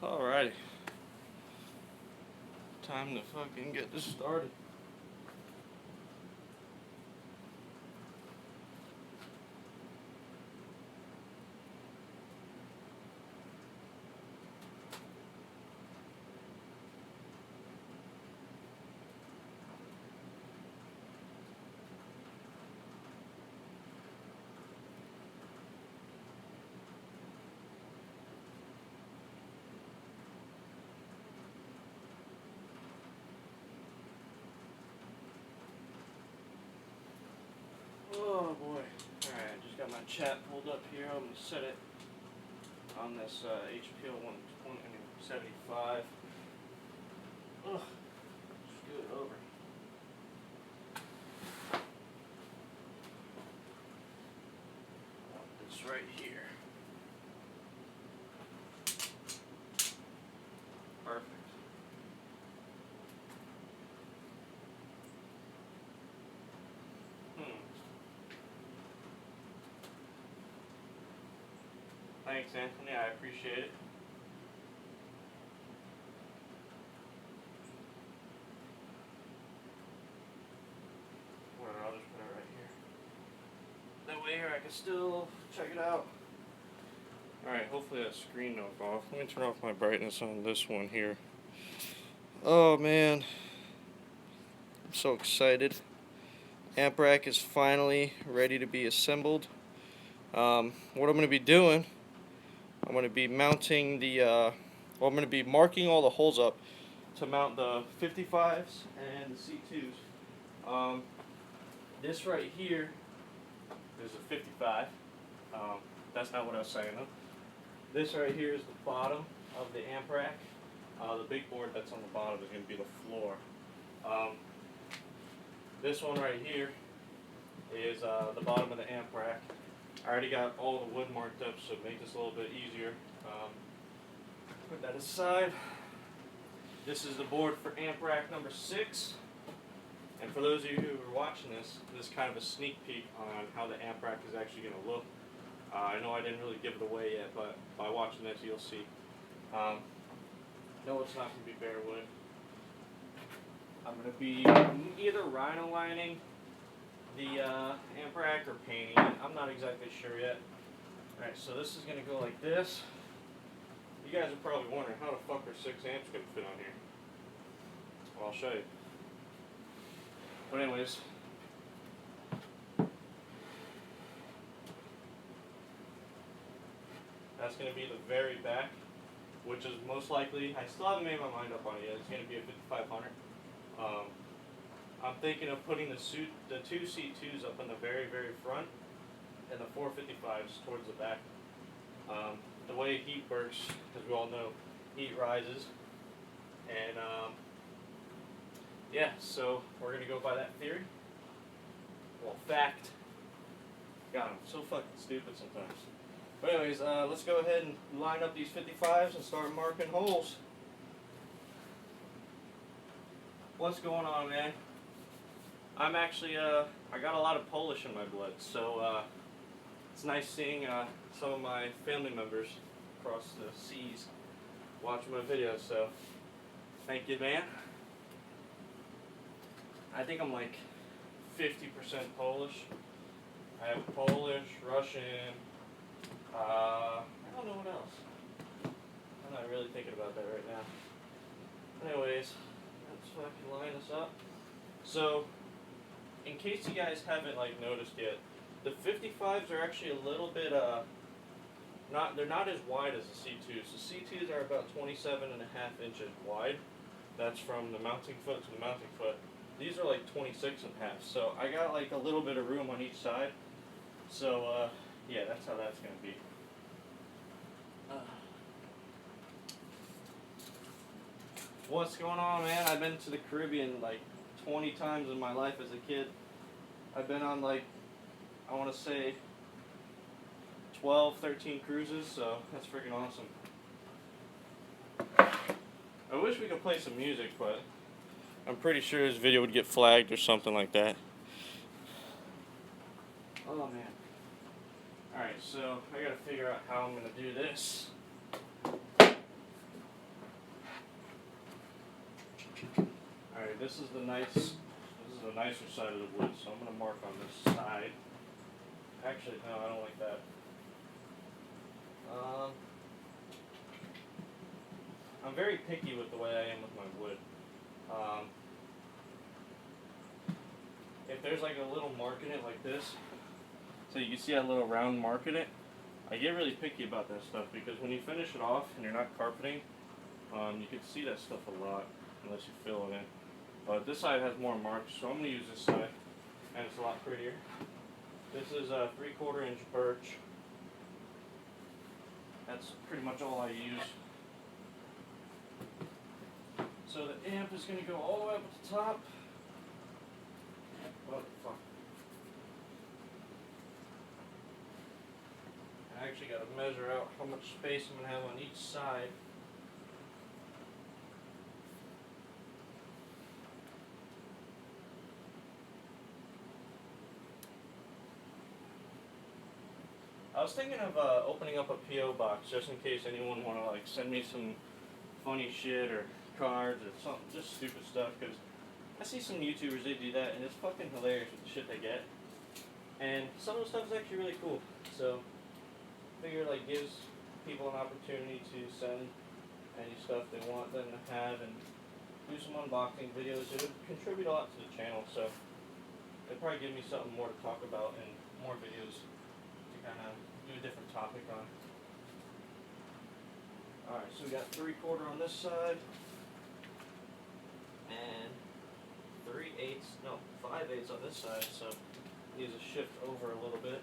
Alrighty. Time to fucking get this started. Oh boy. Alright, I just got my chat pulled up here. I'm going to set it on this HPL 175. Ugh. Scoot it over. This right here. Perfect. Thanks, Anthony. I appreciate it. Well, I'll just put it right here. That way here I can still check it out. Alright, hopefully that screen don't go off. Let me turn off my brightness on this one here. Oh man. I'm so excited. Amp rack is finally ready to be assembled. What I'm going to be doing, I'm going to be mounting the, I'm going to be marking all the holes up to mount the 55s and the C2s. This right here is a 55. That's not what I was saying though. This right here is the bottom of the amp rack. The big board that's on the bottom is going to be the floor. This one right here is the bottom of the amp rack. I already got all the wood marked up, so it makes this a little bit easier. Put that aside. This is the board for amp rack number 6. And for those of you who are watching this, this is kind of a sneak peek on how the amp rack is actually going to look. I know I didn't really give it away yet, but by watching this you'll see. No, it's not going to be bare wood. I'm going to be either rhino lining the amp rack or painting it. I'm not exactly sure yet. Alright, so this is going to go like this. You guys are probably wondering how the fuck are 6 amps going to fit on here. Well, I'll show you. But anyways, that's going to be the very back, which is most likely, I still haven't made my mind up on it yet, it's going to be a 5500. I'm thinking of putting the 2 C2s up in the very, very front and the 455s towards the back. The way heat works, as we all know, heat rises. And yeah, so we're going to go by that theory. Well, fact. God, I'm so fucking stupid sometimes. But anyways, let's go ahead and line up these 55s and start marking holes. What's going on, man? I'm actually, I got a lot of Polish in my blood, so it's nice seeing some of my family members across the seas watching my videos, so thank you, man. I think I'm like 50% Polish. I have Polish, Russian, I don't know what else. I'm not really thinking about that right now. Anyways, let's fucking line this up. So, in case you guys haven't like noticed yet, the 55s are actually a little bit they're not as wide as the C2s. The C2s are about 27.5 inches wide. That's from the mounting foot to the mounting foot. These are like 26.5. So I got like a little bit of room on each side. So yeah, that's how that's gonna be. What's going on, man? I've been to the Caribbean like 20 times in my life as a kid. I've been on like, I want to say 12, 13 cruises, so that's freaking awesome. I wish we could play some music, but I'm pretty sure this video would get flagged or something like that. Oh man. Alright, so I gotta figure out how I'm gonna do this. this is the nicer side of the wood, so I'm gonna mark on this side. Actually, no, I don't like that. I'm very picky with the way I am with my wood. If there's like a little mark in it like this, so you can see that little round mark in it, I get really picky about that stuff because when you finish it off and you're not carpeting, you can see that stuff a lot unless you fill it in. But this side has more marks, so I'm going to use this side, and it's a lot prettier. This is a 3/4 inch birch. That's pretty much all I use. So the amp is going to go all the way up at the top. What the fuck? I actually got to measure out how much space I'm going to have on each side. I was thinking of opening up a P.O. box just in case anyone want to like send me some funny shit or cards or something, just stupid stuff, because I see some YouTubers, they do that and it's fucking hilarious with the shit they get. And some of the stuff is actually really cool. So I figure like gives people an opportunity to send any stuff they want them to have and do some unboxing videos. It would contribute a lot to the channel, so it'd probably give me something more to talk about and more videos to kind of do a different topic on. Alright, so we got 3/4 on this side and 5/8 on this side, so needs to shift over a little bit.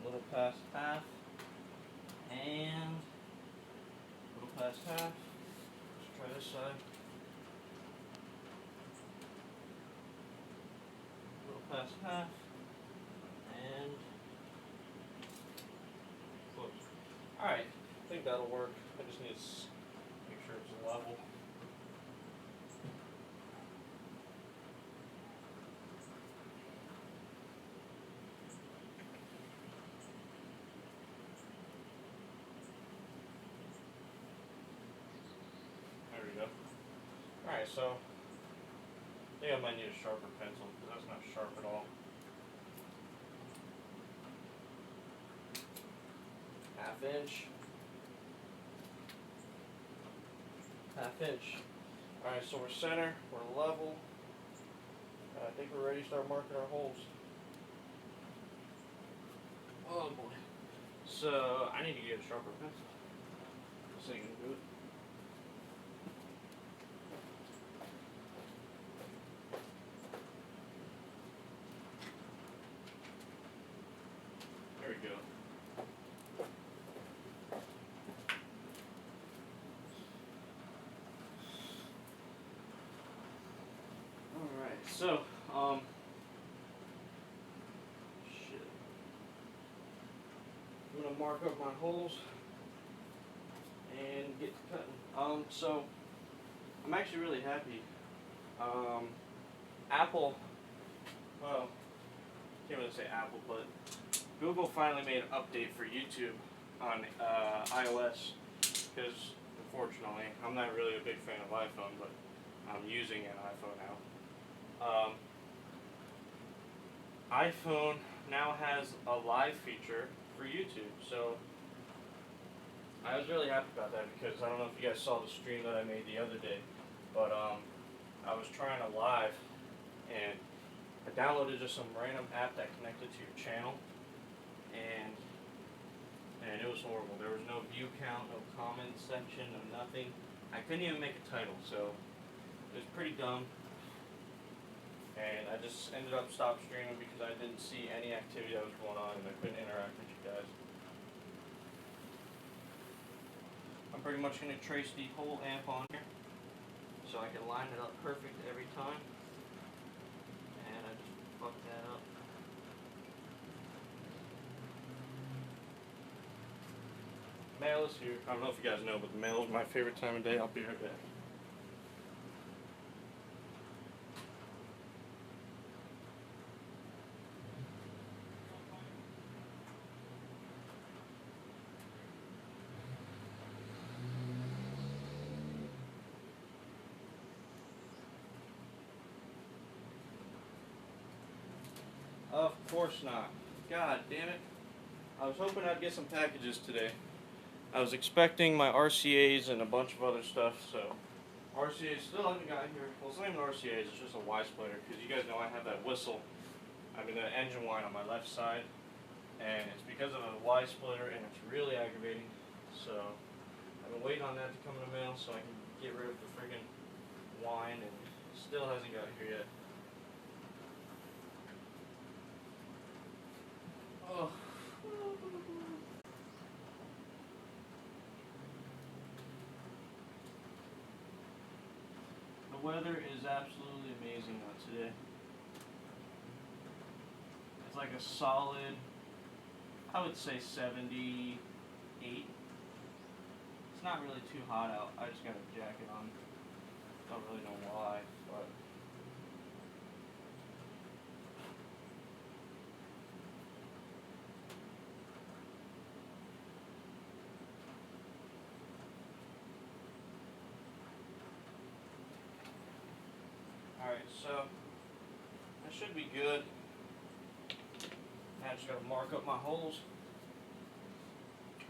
A little past half and a little past half. Let's try this side. A little past half and close. Alright, I think that'll work. I just need to make sure it's level. There we go. Alright, so I think I might need a sharper pencil because that's not sharp at all. 1/2 inch. 1/2 inch. Alright, so we're center, we're level. I think we're ready to start marking our holes. Oh boy. So I need to get a sharper pencil so you can do it. There we go. Alright, so, shit. I'm gonna mark up my holes and get to cutting. So, I'm actually really happy. Apple, well, can't really say Apple, but Google finally made an update for YouTube on iOS, because unfortunately, I'm not really a big fan of iPhone, but I'm using an iPhone now. iPhone now has a live feature for YouTube, so I was really happy about that because I don't know if you guys saw the stream that I made the other day, but I was trying a live and I downloaded just some random app that connected to your channel, and it was horrible. There was no view count, no comment section, no nothing. I couldn't even make a title, so it was pretty dumb. And I just ended up stopped streaming because I didn't see any activity that was going on and I couldn't interact with you guys. I'm pretty much going to trace the whole amp on here so I can line it up perfect every time. And I just fucked that up. Mail is here. I don't know if you guys know, but the mail is my favorite time of day. I'll be right back. Of course not. God damn it. I was hoping I'd get some packages today. I was expecting my RCAs and a bunch of other stuff, so RCAs still haven't got here. Well, it's not even RCAs, it's just a Y splitter, because you guys know I have that whistle, the engine whine on my left side, and it's because of a Y splitter, and it's really aggravating. So I've been waiting on that to come in the mail so I can get rid of the friggin' whine, and it still hasn't got here yet. Oh. The weather is absolutely amazing out today. It's like a solid, I would say 78. It's not really too hot out. I just got a jacket on. Don't really know why, but alright, so that should be good. Now I just gotta mark up my holes.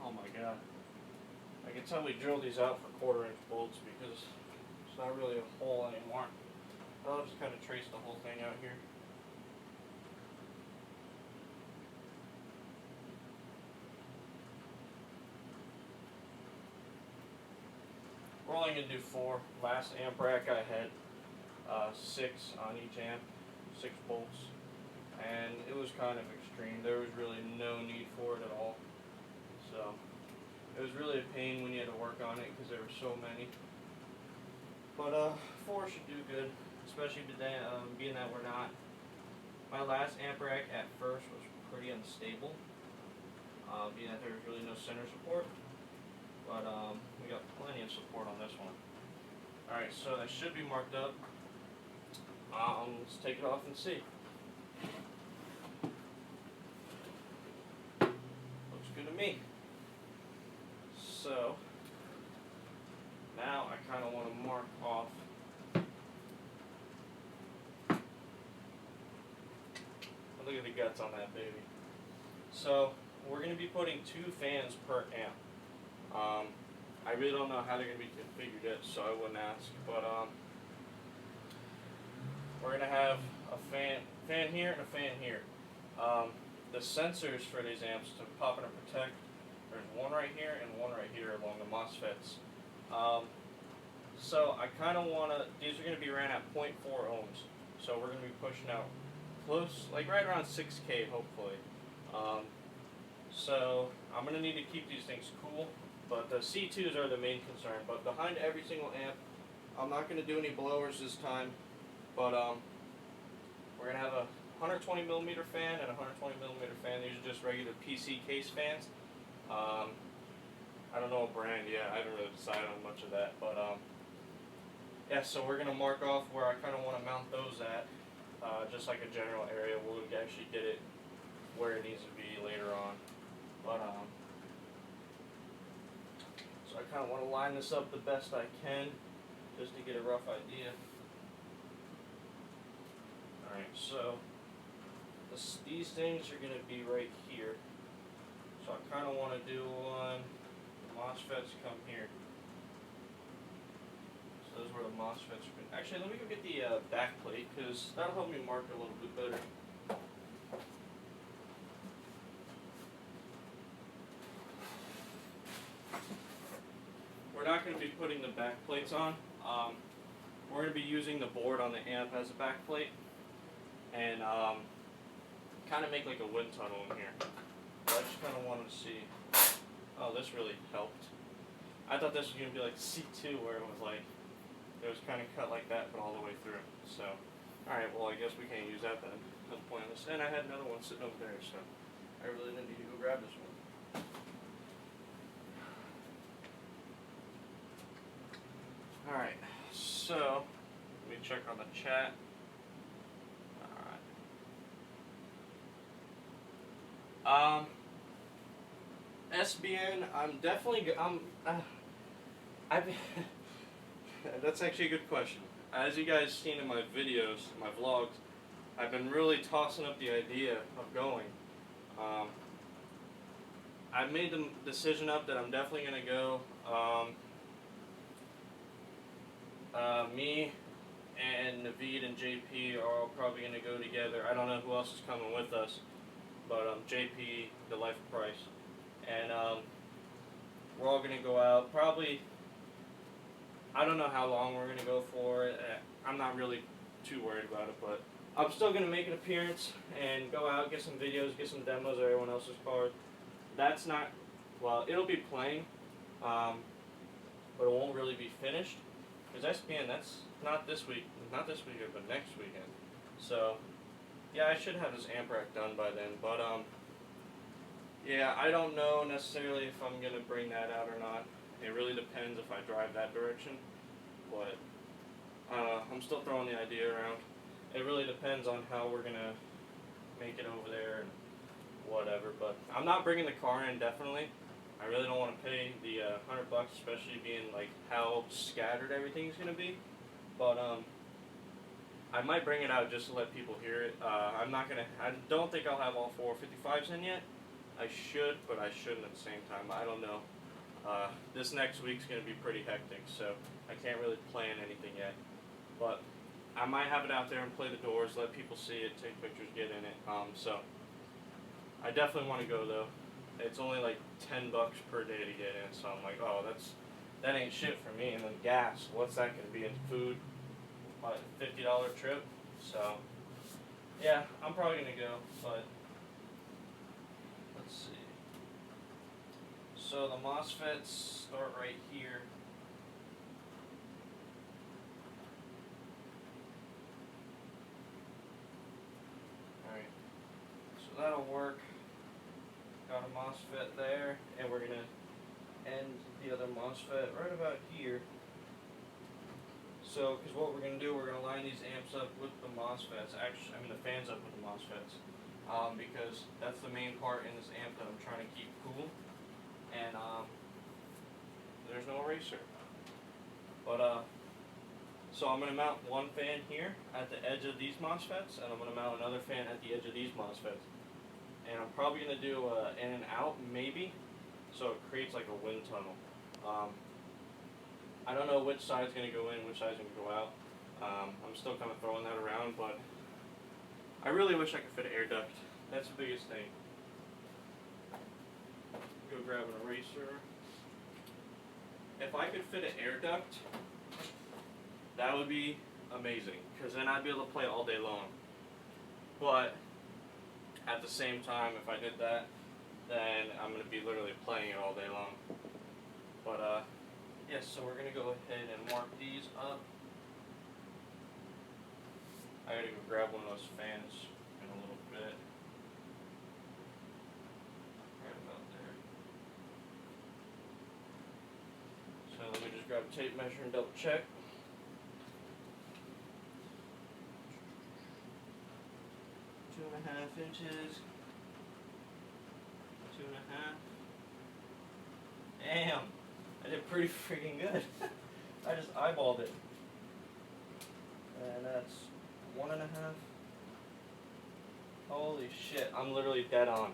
Oh my god. I can tell we drilled these out for 1/4-inch bolts because it's not really a hole anymore. I'll just kind of trace the whole thing out here. We're only going to do 4. Last amp rack I had 6 on each amp, 6 bolts, and it was kind of extreme. There was really no need for it at all. So it was really a pain when you had to work on it because there were so many. But 4 should do good, especially today, being that we're not. My last amp rack at first was pretty unstable, being that there was really no center support. But we got plenty of support on this one. Alright, so that should be marked up. Let's take it off and see. Looks good to me. So now I kind of want to mark off look at the guts on that baby. So we're going to be putting 2 fans per amp. I really don't know how they're going to be configured yet, so I wouldn't ask. But we're going to have a fan here and a fan here. The sensors for these amps to pop and protect, there's one right here and one right here along the MOSFETs. So I kind of want to, these are going to be ran at 0.4 ohms. So we're going to be pushing out close, like right around 6K hopefully. So I'm going to need to keep these things cool. But the C2s are the main concern. But behind every single amp, I'm not going to do any blowers this time. But we're going to have a 120mm fan and a 120mm fan. These are just regular PC case fans. I don't know a brand yet. I haven't really decided on much of that. But yeah, so we're going to mark off where I kind of want to mount those at. Just like a general area. We'll actually get it where it needs to be later on. But so I kind of want to line this up the best I can, just to get a rough idea. Alright, so these things are going to be right here. So I kind of want to do one, the MOSFETs come here. So those are where the MOSFETs are going. Actually, let me go get the back plate, because that'll help me mark it a little bit better. We're not going to be putting the back plates on. We're going to be using the board on the amp as a back plate, and kind of make like a wind tunnel in here. But I just kind of wanted to see. Oh, this really helped. I thought this was going to be like C2, where it was like, it was kind of cut like that, but all the way through. So, alright, well I guess we can't use that then. No point in this. And I had another one sitting over there, so I really didn't need to go grab this one. Alright, so let me check on the chat. Alright. SBN, I'm definitely, that's actually a good question. As you guys seen in my videos, my vlogs, I've been really tossing up the idea of going. I've made the decision up that I'm definitely going to go. Me and Naveed and JP are all probably going to go together. I don't know who else is coming with us, but JP, the Life of Price, and we're all going to go out. Probably, I don't know how long we're going to go for. I'm not really too worried about it, but I'm still going to make an appearance and go out, get some videos, get some demos of everyone else's cars. That's not, well, it'll be playing, but it won't really be finished. Because SPN, that's not this weekend, but next weekend. So, yeah, I should have this amp rack done by then. But, yeah, I don't know necessarily if I'm going to bring that out or not. It really depends if I drive that direction. But, I'm still throwing the idea around. It really depends on how we're going to make it over there and whatever. But I'm not bringing the car in, definitely. I really don't want to pay the $100, especially being like how scattered everything's going to be. But I might bring it out just to let people hear it. I don't think I'll have all 455s in yet. I should, but I shouldn't at the same time. I don't know. This next week's going to be pretty hectic, so I can't really plan anything yet. But I might have it out there and play the doors, let people see it, take pictures, get in it. So I definitely want to go though. It's only like $10 per day to get in, so I'm like, oh, that ain't shit for me. And then gas, what's that gonna be in food? What, $50 trip? So yeah, I'm probably gonna go, but let's see. So the MOSFETs start right here. Alright, so that'll work. Got a MOSFET there, and we're going to end the other MOSFET right about here. So, because what we're going to do, we're going to line these amps up with the MOSFETs, the fans up with the MOSFETs, because that's the main part in this amp that I'm trying to keep cool, and there's no eraser. But, so I'm going to mount one fan here at the edge of these MOSFETs, and I'm going to mount another fan at the edge of these MOSFETs. And I'm probably going to do in and out, maybe, so it creates like a wind tunnel. I don't know which side's going to go in, which side's going to go out. I'm still kind of throwing that around, but I really wish I could fit an air duct. That's the biggest thing. Go grab an eraser. If I could fit an air duct, that would be amazing, because then I'd be able to play all day long. But at the same time, if I did that, then I'm going to be literally playing it all day long. But, yes, so we're going to go ahead and mark these up. I got to go grab one of those fans in a little bit. Right about there. So let me just grab a tape measure and double check. 2.5 inches. 2.5. Damn, I did pretty freaking good. I just eyeballed it. And that's 1.5. Holy shit, I'm literally dead on.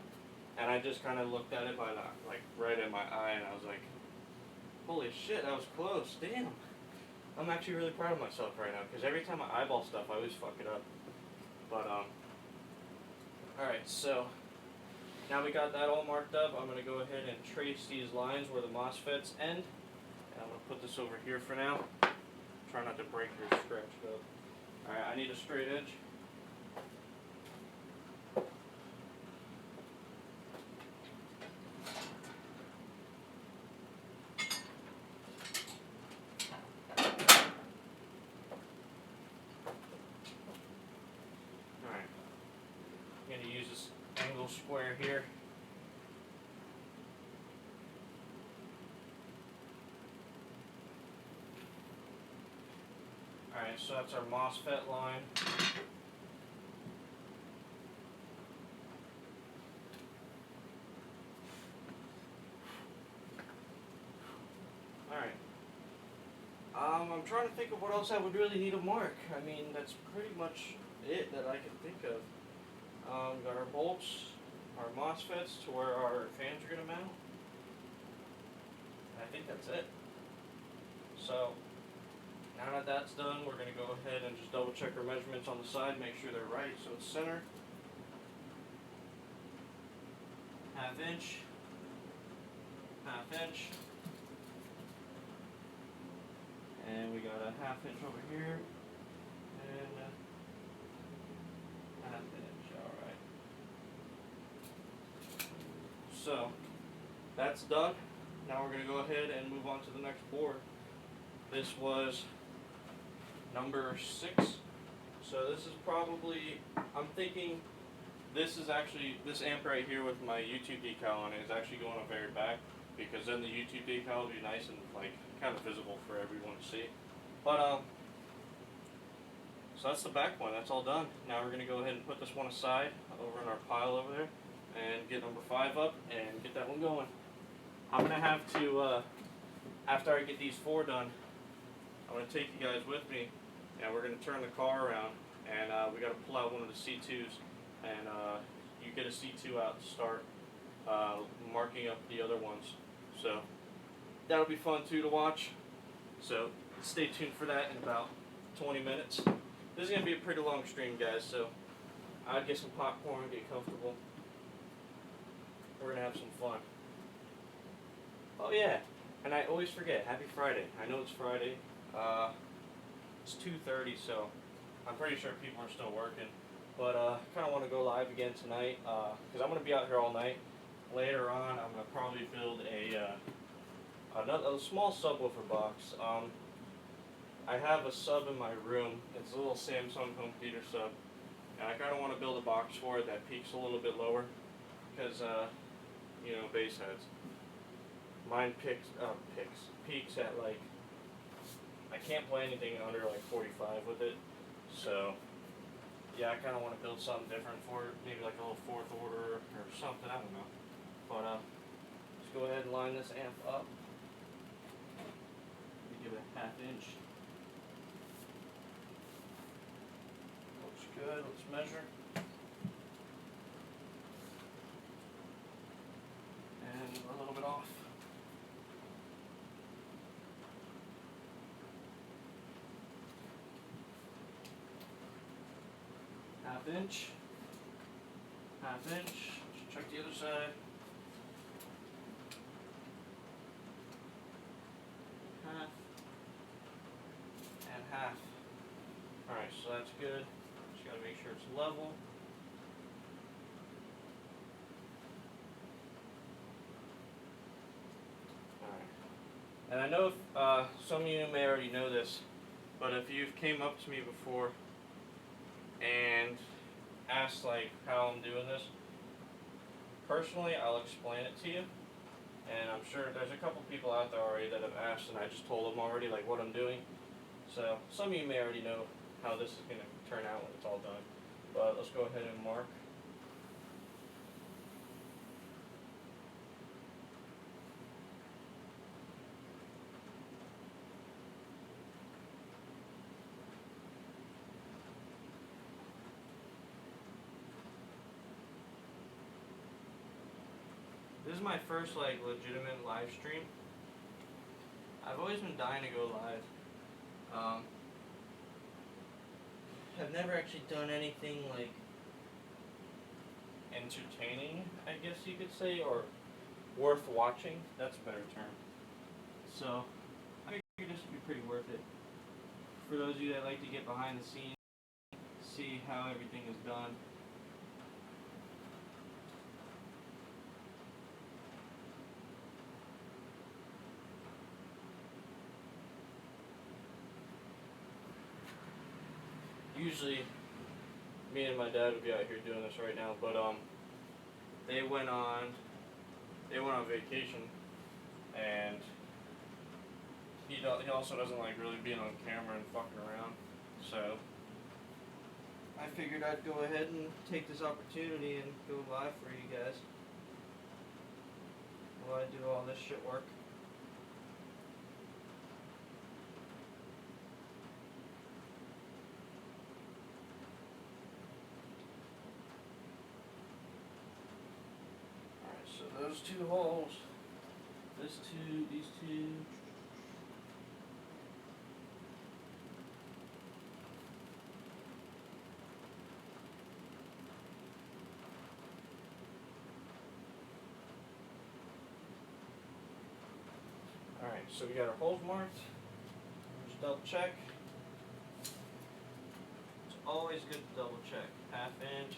And I just kind of looked at it by like right in my eye, and I was like, holy shit, that was close. Damn. I'm actually really proud of myself right now, because every time I eyeball stuff, I always fuck it up. But, alright, so now we got that all marked up. I'm going to go ahead and trace these lines where the MOSFETs end. And I'm going to put this over here for now. Try not to break or scratch it up. Alright, I need a straight edge. Alright, I'm going to use this angle square here. Alright, so that's our MOSFET line. Alright. I'm trying to think of what else I would really need to mark. I mean, that's pretty much it that I can think of. Got our bolts, our MOSFETs to where our fans are going to mount. I think that's it. So now that that's done, we're going to go ahead and just double check our measurements on the side, make sure they're right. So it's center, 1/2 inch, 1/2 inch, and we got a 1/2 inch over here, and a 1/2 inch. All right. So that's done. Now we're going to go ahead and move on to the next board. This was number 6. So this is probably, I'm thinking this is actually, this amp right here with my YouTube decal on it is actually going on very back, because then the YouTube decal will be nice and like kind of visible for everyone to see. But so that's the back one, that's all done. Now we're going to go ahead and put this one aside over in our pile over there and get number 5 up and get that one going. I'm going to have to, after I get these 4 done, I'm going to take you guys with me, and we're going to turn the car around, and we got to pull out one of the C2s, and you get a C2 out to start marking up the other ones. So that'll be fun too to watch. So stay tuned for that in about 20 minutes. This is going to be a pretty long stream, guys, so I'd get some popcorn and get comfortable. We're going to have some fun. Oh yeah, and I always forget, happy Friday. I know it's Friday. It's 2:30, so I'm pretty sure people are still working. But kind of want to go live again tonight, because I'm going to be out here all night. Later on, I'm going to probably build a small subwoofer box. I have a sub in my room. It's a little Samsung home theater sub, and I kind of want to build a box for it that peaks a little bit lower, because you know, bass heads. Mine peaks at like, I can't play anything under like 45 with it, so yeah, I kind of want to build something different for it, maybe like a little 4th order or something, I don't know. But let's go ahead and line this amp up. Let me give it a 1/2 inch. Looks good, let's measure. And a little bit off. Half inch, 1/2 inch. Let's check the other side. 1/2 and 1/2. Alright, so that's good. Just gotta make sure it's level. Alright. And I know if, some of you may already know this, but if you've came up to me before and asked like how I'm doing this, personally I'll explain it to you, and I'm sure there's a couple people out there already that have asked, and I just told them already like what I'm doing. So some of you may already know how this is going to turn out when it's all done, but let's go ahead and mark. This is my first like legitimate live stream. I've always been dying to go live. I've never actually done anything like entertaining, I guess you could say, or worth watching. That's a better term. So I figured this would be pretty worth it. For those of you that like to get behind the scenes, see how everything is done. Usually, me and my dad would be out here doing this right now, but they went on vacation, and he also doesn't like really being on camera and fucking around. So I figured I'd go ahead and take this opportunity and go live for you guys while I do all this shit work. those two holes. This two, these two. Alright, so we got our holes marked. Just double check. It's always good to double check. 1/2 inch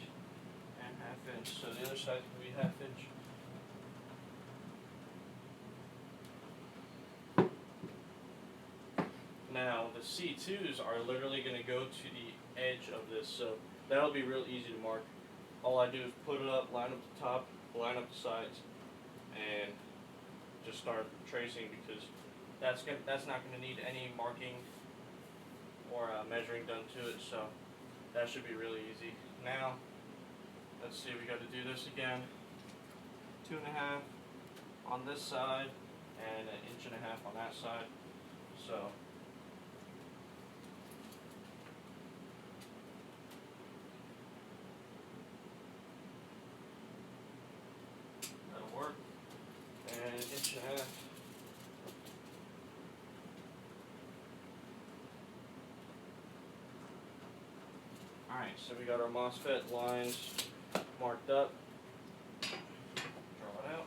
and 1/2 inch. So the other side can be 1/2 inch. Now the C2s are literally going to go to the edge of this, so that'll be real easy to mark. All I do is put it up, line up the top, line up the sides, and just start tracing, because that's not going to need any marking or measuring done to it, so that should be really easy. Now, let's see, we got to do this again. 2.5 on this side and 1.5 inches on that side. So that'll work. And 1.5 inches. Alright, so we got our MOSFET lines marked up. Draw it out.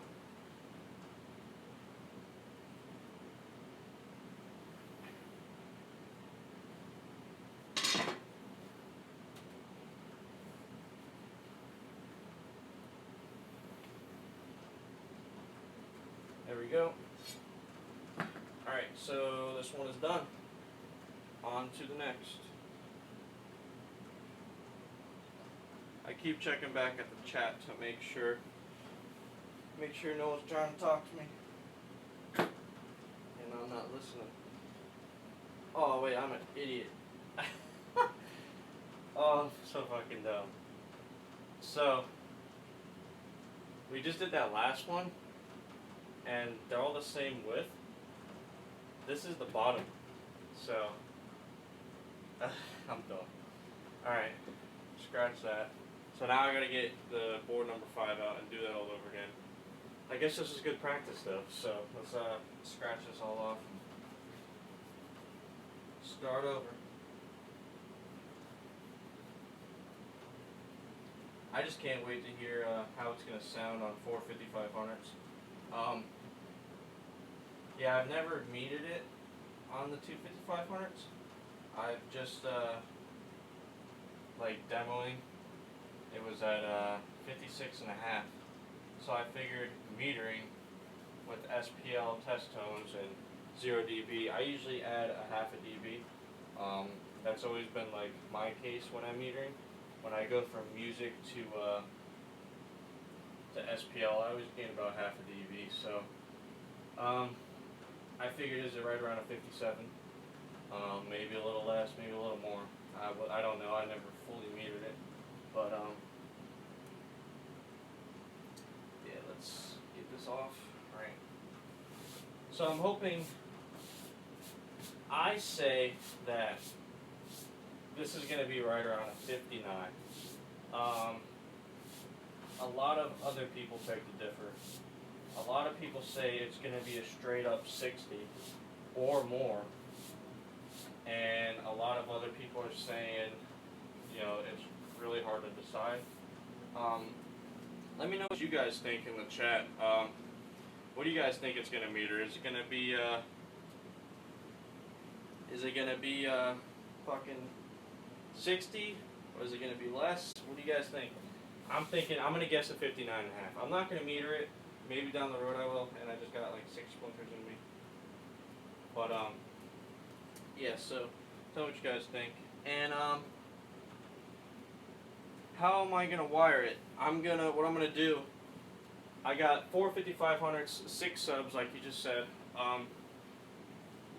There we go. Alright, so this one is done. On to the next. I keep checking back at the chat to make sure no one's trying to talk to me and I'm not listening. Oh wait, I'm an idiot. Oh, so fucking dumb. So we just did that last one and they're all the same width. This is the bottom, so I'm dumb. Alright, scratch that. So now I gotta get the board number 5 out and do that all over again. I guess this is good practice though, so let's scratch this all off and start over. I just can't wait to hear how it's gonna sound on 45500s. Yeah, I've never metered it on the 25500s. I've just like demoing. It was at 56.5, so I figured metering with SPL test tones and 0 dB. I usually add 0.5 dB. That's always been like my case when I'm metering. When I go from music to SPL, I always gain about 0.5 dB. So I figured is it right around a 57, maybe a little less, maybe a little more. I don't know. I never fully metered it. But, yeah, let's get this off. Alright. So I'm hoping, I say that this is going to be right around a 59. A lot of other people beg to differ. A lot of people say it's going to be a straight up 60 or more. And a lot of other people are saying, you know, it's really hard to decide. Let me know what you guys think in the chat. What do you guys think it's gonna meter? Is it gonna be fucking 60, or is it gonna be less? What do you guys think? I'm thinking I'm gonna guess a 59.5. I'm not gonna meter it. Maybe down the road I will, and I just got like 6 splinters in me. But yeah. So tell me what you guys think. And how am I gonna wire it? What I'm gonna do, I got 45500s, 6 subs like you just said.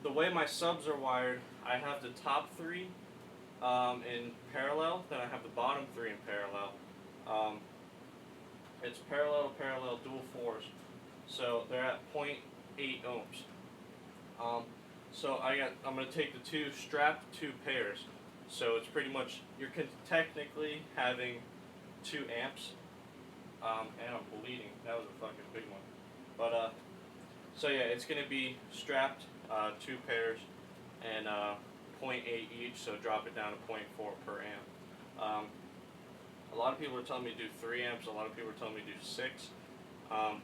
The way my subs are wired, I have the top 3 in parallel, then I have the bottom 3 in parallel. It's parallel to parallel dual 4s, so they're at 0.8 ohms. So I'm gonna take the 2 strapped 2 pairs. So it's pretty much, you're technically having 2 amps and I'm bleeding. That was a fucking big one. But so yeah, it's gonna be strapped 2 pairs and 0.8 each, so drop it down to 0.4 per amp. A lot of people are telling me to do 3 amps. A lot of people are telling me to do 6.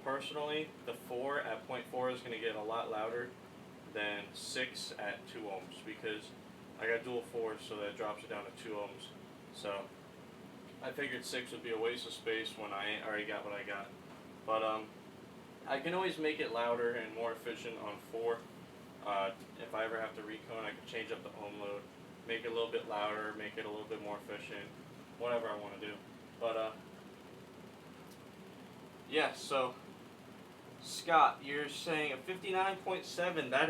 Personally, the 4 at 0.4 is gonna get a lot louder than 6 at 2 ohms because I got dual 4s, so that drops it down to 2 ohms. So I figured 6 would be a waste of space when I already got what I got. But I can always make it louder and more efficient on 4. If I ever have to recone, I can change up the ohm load, make it a little bit louder, make it a little bit more efficient, whatever I want to do. But yeah, so Scott, you're saying a 59.7. That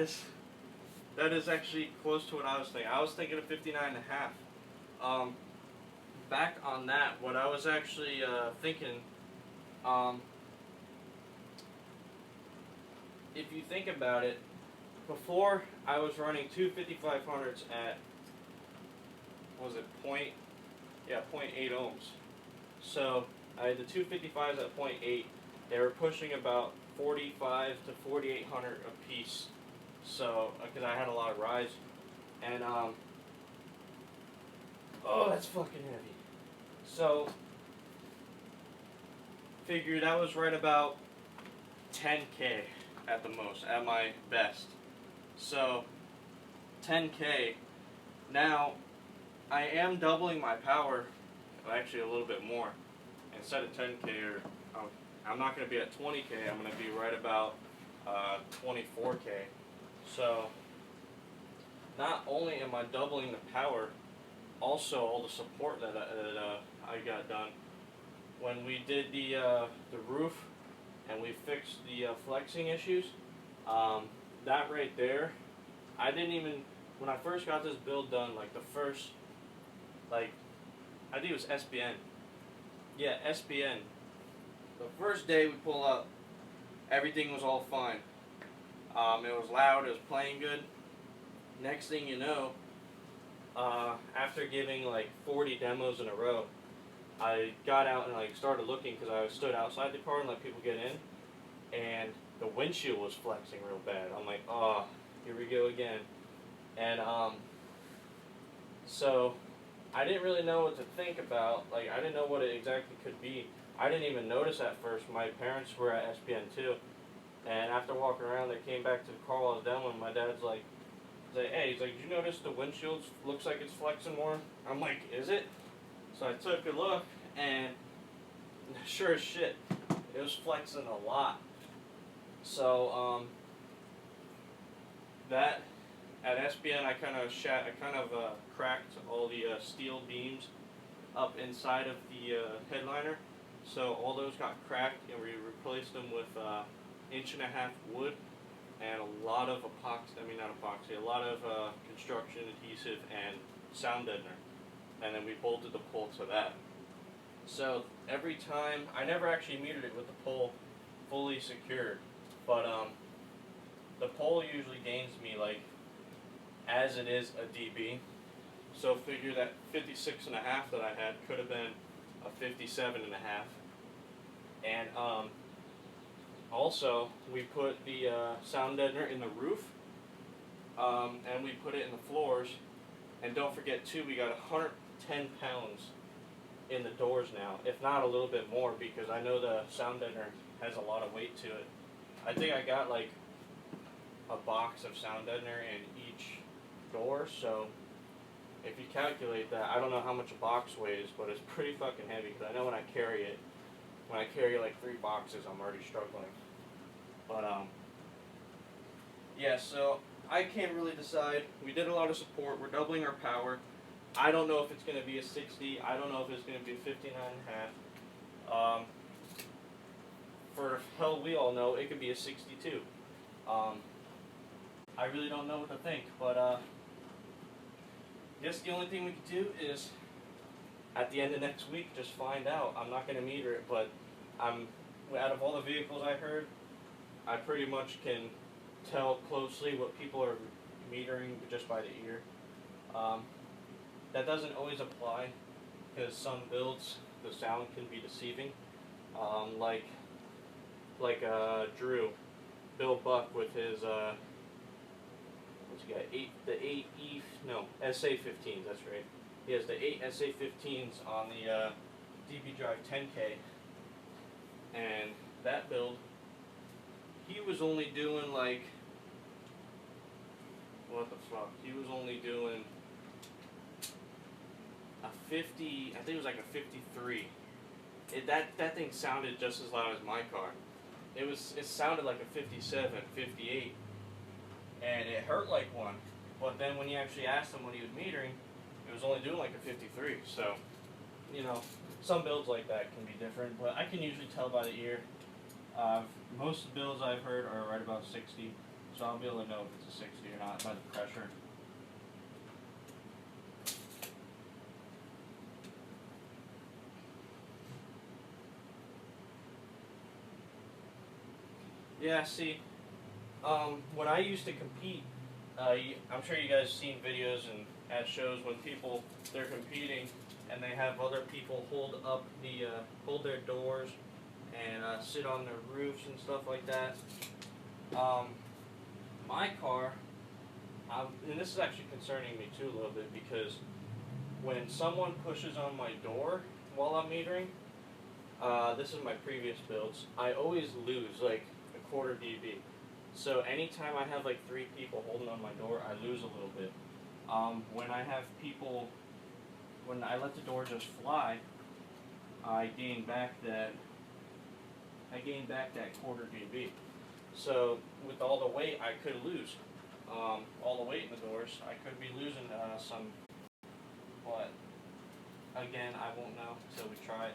is actually close to what I was thinking. I was thinking of 59.5. Back on that, what I was actually thinking, if you think about it, before I was running 2 5500s at, what was it, 0.8 ohms. So I had the 2 55s at 0.8. They were pushing about 45 to 4800 a piece. So because I had a lot of rise, and oh, that's fucking heavy. So figure that was right about 10K at the most, at my best. So 10K. Now I am doubling my power, actually a little bit more. Instead of 10K, or I'm not going to be at 20K. I'm going to be right about 24K. So not only am I doubling the power, also all the support that I got done. When we did the roof and we fixed the flexing issues, that right there, I didn't even, when I first got this build done, like the first, like, I think it was SBN. Yeah, SBN. The first day we pull up, everything was all fine. It was loud, it was playing good. Next thing you know, after giving like 40 demos in a row, I got out and like started looking because I stood outside the car and let people get in, and the windshield was flexing real bad. I'm like, oh, here we go again. And so I didn't really know what to think about. Like, I didn't know what it exactly could be. I didn't even notice at first. My parents were at SPN too, and after walking around, they came back to the car while I was demoing. My dad's like, hey, he's like, did you notice the windshield looks like it's flexing more? I'm like, is it? So I took a look, and sure as shit, it was flexing a lot. So that at SPN, I kind of cracked all the steel beams up inside of the headliner. So all those got cracked, and we replaced them with 1.5 inch wood and a lot of a lot of construction adhesive and sound deadener. And then we bolted the pole to that. So every time, I never actually metered it with the pole fully secured, but the pole usually gains me like, as it is, a dB. So figure that 56.5 that I had could have been a 57.5. And also we put the sound deadener in the roof, and we put it in the floors. And don't forget too, we got 110 pounds in the doors now, if not a little bit more, because I know the sound deadener has a lot of weight to it. I think I got like a box of sound deadener in each door, so if you calculate that, I don't know how much a box weighs, but it's pretty fucking heavy, because I know when I carry like 3 boxes, I'm already struggling. But yeah, so I can't really decide. We did a lot of support. We're doubling our power. I don't know if it's going to be a 60. I don't know if it's going to be a 59.5. For hell, we all know it could be a 62. I really don't know what to think, but I guess the only thing we could do is at the end of next week just find out. I'm not going to meter it, but out of all the vehicles I heard, I pretty much can tell closely what people are metering just by the ear. That doesn't always apply, because some builds the sound can be deceiving. like Drew, Bill Buck with his what's he got? The 8E, no, SA15s. That's right. He has the 8 SA15s on the DB Drive 10K, and that build, he was only doing like, what the fuck? He was only doing a 50. I think it was like a 53. That thing sounded just as loud as my car. It sounded like a 57, 58, and it hurt like one. But then when you actually asked him what he was metering, it was only doing like a 53. So, you know, some builds like that can be different, but I can usually tell by the ear. Most of the builds I've heard are right about 60, so I'll be able to know if it's a 60 or not by the pressure. Yeah, see, when I used to compete, I'm sure you guys seen videos and at shows when they're competing and they have other people hold their doors and sit on their roofs and stuff like that. My car, and this is actually concerning me too a little bit, because when someone pushes on my door while I'm metering, this is my previous builds, I always lose like a quarter dB. So anytime I have like 3 people holding on my door, I lose a little bit. When I let the door just fly, I gain back that quarter dB. So with all the weight, I could lose. All the weight in the doors, I could be losing some. But again, I won't know until we try it.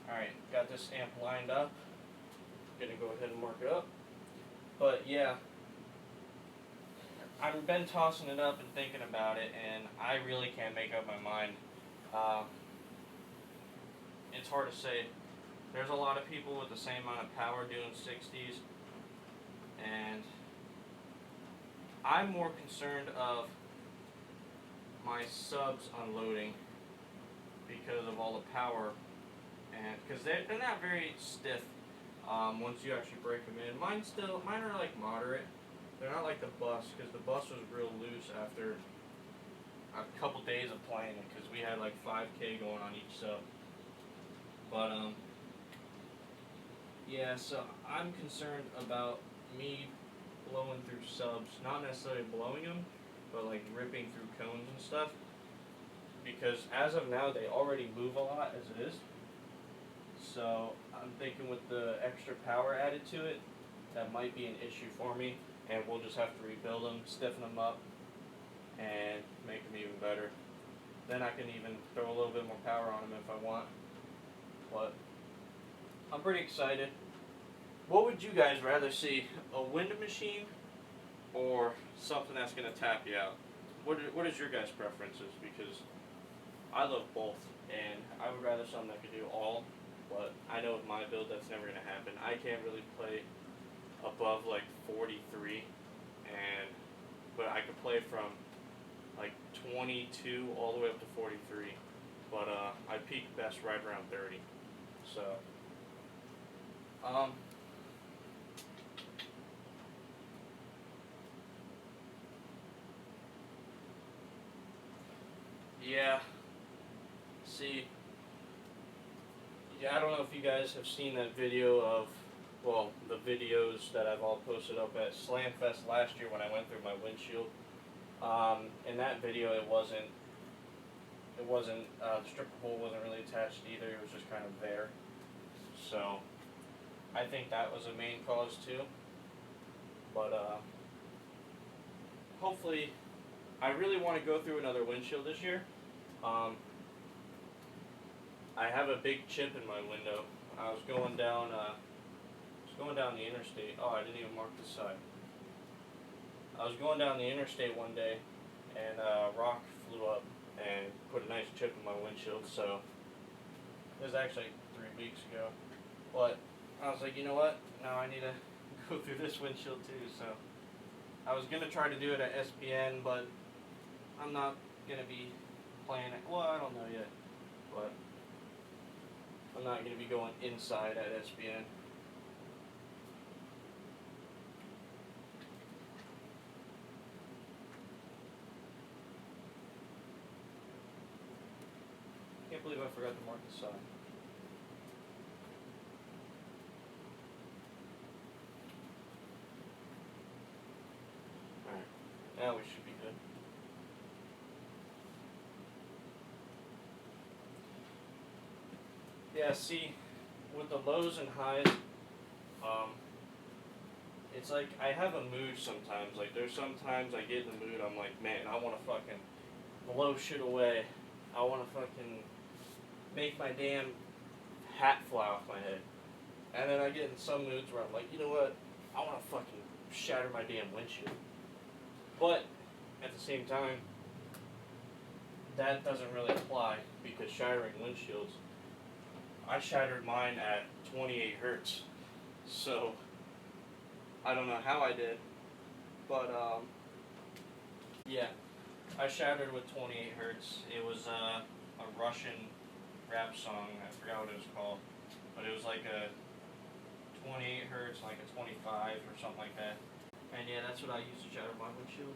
Alright, got this amp lined up. Gonna go ahead and mark it up. But yeah, I've been tossing it up and thinking about it, and I really can't make up my mind. It's hard to say. There's a lot of people with the same amount of power doing 60s, and I'm more concerned of my subs unloading because of all the power, and because they're not very stiff once you actually break them in. Mine are like moderate. They're not like the bus, because the bus was real loose after a couple days of playing it, because we had like 5K going on each sub. But yeah, so I'm concerned about me blowing through subs, not necessarily blowing them, but like ripping through cones and stuff, because as of now they already move a lot as it is. So I'm thinking with the extra power added to it, that might be an issue for me, and we'll just have to rebuild them, stiffen them up, and make them even better. Then I can even throw a little bit more power on them if I want. But I'm pretty excited. What would you guys rather see, a wind machine or something that's going to tap you out? What is your guys' preferences? Because I love both, and I would rather something that could do all, but I know with my build that's never going to happen. I can't really play above like 43, but I could play from like 22 all the way up to 43, but I peak best right around 30. So yeah, see, yeah, I don't know if you guys have seen that video of, well, the videos that I've all posted up at Slamfest last year when I went through my windshield. In that video, it wasn't, the stripper bowl wasn't really attached either, it was just kind of there. So, I think that was a main cause too. But, hopefully, I really want to go through another windshield this year. I have a big chip in my window. I was going down the interstate. Oh, I didn't even mark this side. I was going down the interstate one day, and a rock flew up and put a nice chip in my windshield. So it was actually 3 weeks ago. But I was like, you know what? Now I need to go through this windshield too. So I was gonna try to do it at SPN, but I'm not gonna be playing it. Well, I don't know yet, but I'm not going to be going inside at SBN. Can't believe I forgot to mark the side. Alright, now we should be good. Yeah, see, with the lows and highs, it's like I have a mood sometimes. Like there's sometimes I get in the mood, I'm like, man, I want to fucking blow shit away. I want to fucking make my damn hat fly off my head. And then I get in some moods where I'm like, you know what, I want to fucking shatter my damn windshield. But at the same time, that doesn't really apply because shattering windshields, I shattered mine at 28 hertz. So I don't know how I did, but yeah, I shattered with 28 hertz. It was a Russian rap song. I forgot what it was called, but it was like a 28 hertz, like a 25 or something like that. And yeah, that's what I used to shatter my windshield.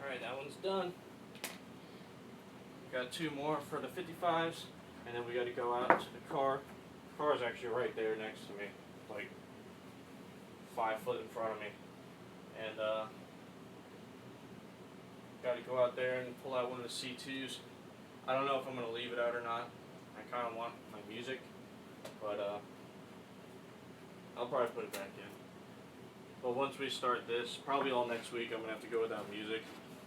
Alright, that one's done. Got two more for the 55s, and then we got to go out to the car. The car is actually right there next to me, like 5 foot in front of me. And got to go out there and pull out one of the C2s. I don't know if I'm going to leave it out or not. I kind of want my music, but I'll probably put it back in. But once we start this, probably all next week, I'm going to have to go without music,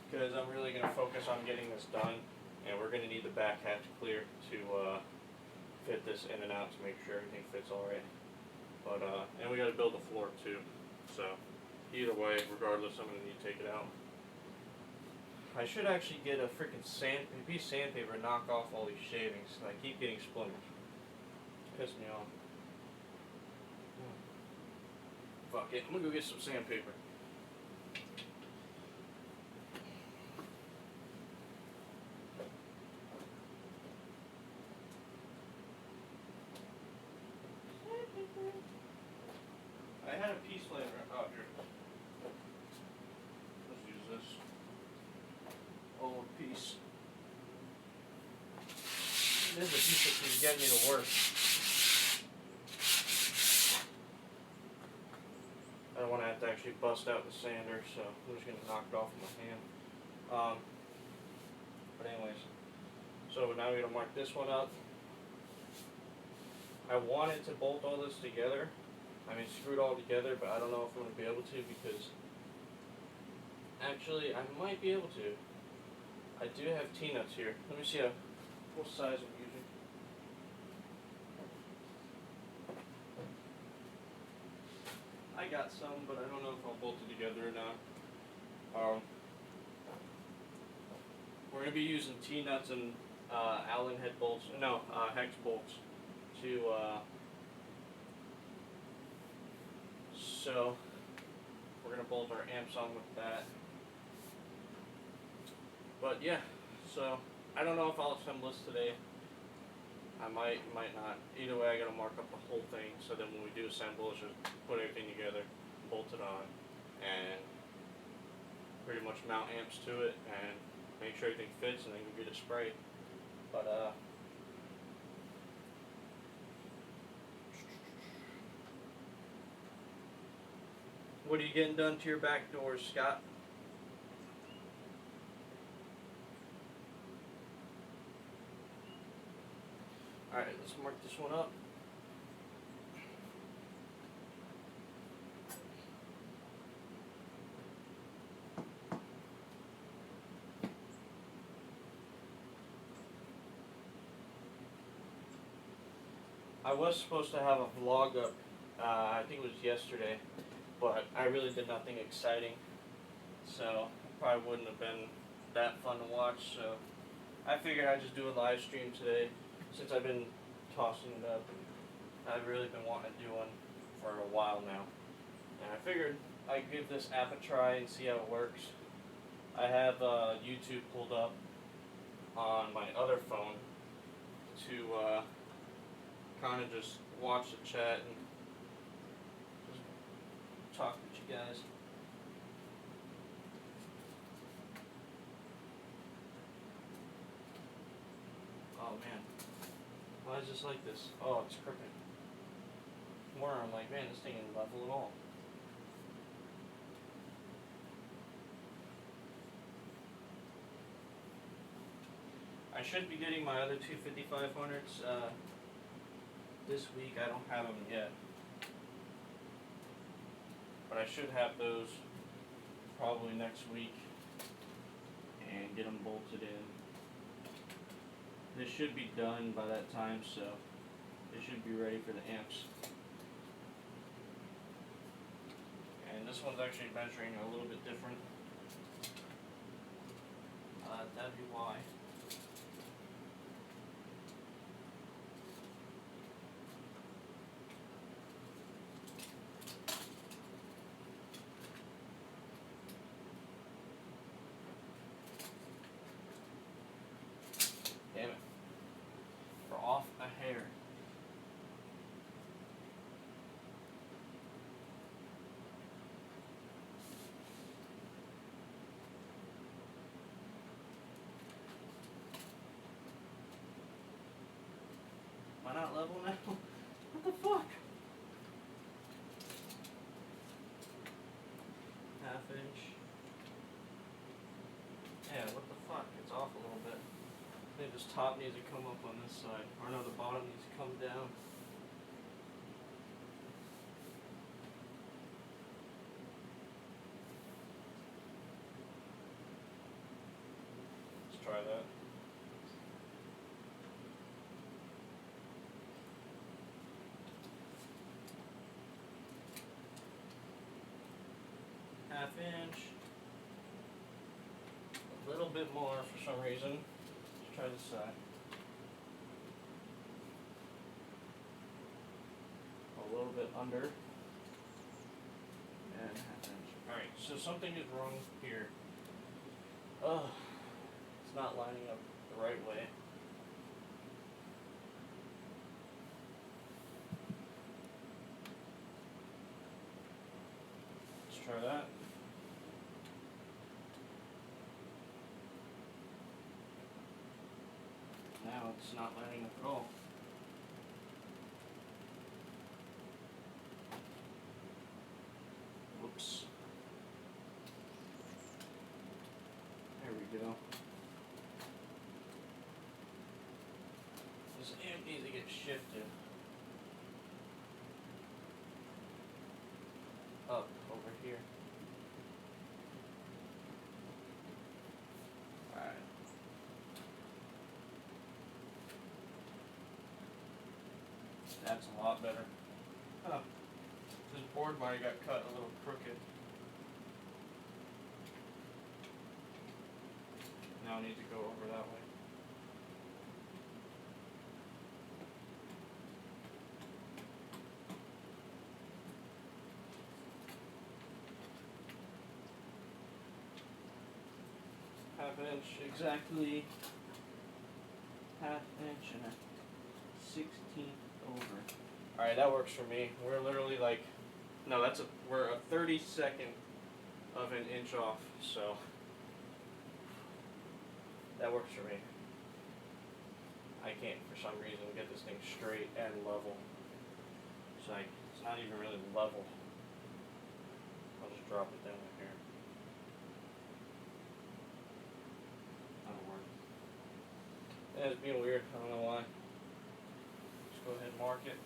because I'm really going to focus on getting this done, and we're going to need the back hatch clear to fit this in and out to make sure everything fits alright. But and we got to build the floor too, so either way, regardless, I'm going to need to take it out. I should actually get a freaking piece of sandpaper and knock off all these shavings. I keep getting splinters. Piss me off. Fuck it, I'm gonna go get some sandpaper. I had a piece laying out here. Let's use this old piece. This is a piece that can get me to work. I don't want to have to actually bust out the sander, so I'm just going to knock it off with my hand. But anyways, so now we're going to mark this one up. I wanted to bolt all this together. I mean, screw it all together, but I don't know if I'm going to be able to, because actually I might be able to. I do have T-nuts here. Let me see what size I'm using. I got some, but I don't know if I'll bolt it together or not. We're going to be using T-nuts and Allen head bolts, no, hex bolts to, so we're going to bolt our amps on with that. But yeah, so I don't know if I'll assemble this today. I might not. Either way, I gotta mark up the whole thing, so then when we do assemble, it's just put everything together, bolt it on, and pretty much mount amps to it, and make sure everything fits, and then we get it sprayed. But what are you getting done to your back doors, Scott? Alright, let's mark this one up. I was supposed to have a vlog up, I think it was yesterday, but I really did nothing exciting, so it probably wouldn't have been that fun to watch, so I figured I'd just do a live stream today, since I've been tossing it up, and I've really been wanting to do one for a while now, and I figured I'd give this app a try and see how it works. I have YouTube pulled up on my other phone to kind of just watch the chat and just talk with you guys. Oh man, why is this like this? Oh, it's crooked. More, I'm like, man, this thing ain't level at all. I should be getting my other two 5500s this week. I don't have them yet, but I should have those probably next week and get them bolted in. This should be done by that time, so it should be ready for the amps. And this one's actually measuring a little bit different. That'd be why. Damn it. We're off a hair. Am I not level now? What the fuck? Half inch. Yeah, what the fuck? It's off a little bit. I think this top needs to come up on this side. Or no, the bottom needs to come down. Let's try that. Half inch. A little bit more for some reason. Let's try this side. A little bit under. And half inch. Alright, so something is wrong here. It's not lining up the right way. Let's try that. Now it's not lining up at all. Whoops. There we go. This amp needs to get shifted up over here. Alright. That's a lot better. Huh. This board wire got cut a little crooked. Now I need to go over that way. Half an inch, exactly half inch and a 16th over. Alright, that works for me. We're literally like, no, we're a 32nd of an inch off, so that works for me. I can't, for some reason, get this thing straight and level. It's like, it's not even really level. I'll just drop it down here. That'll work. Yeah, it's being weird, I don't know why. Just go ahead and mark it.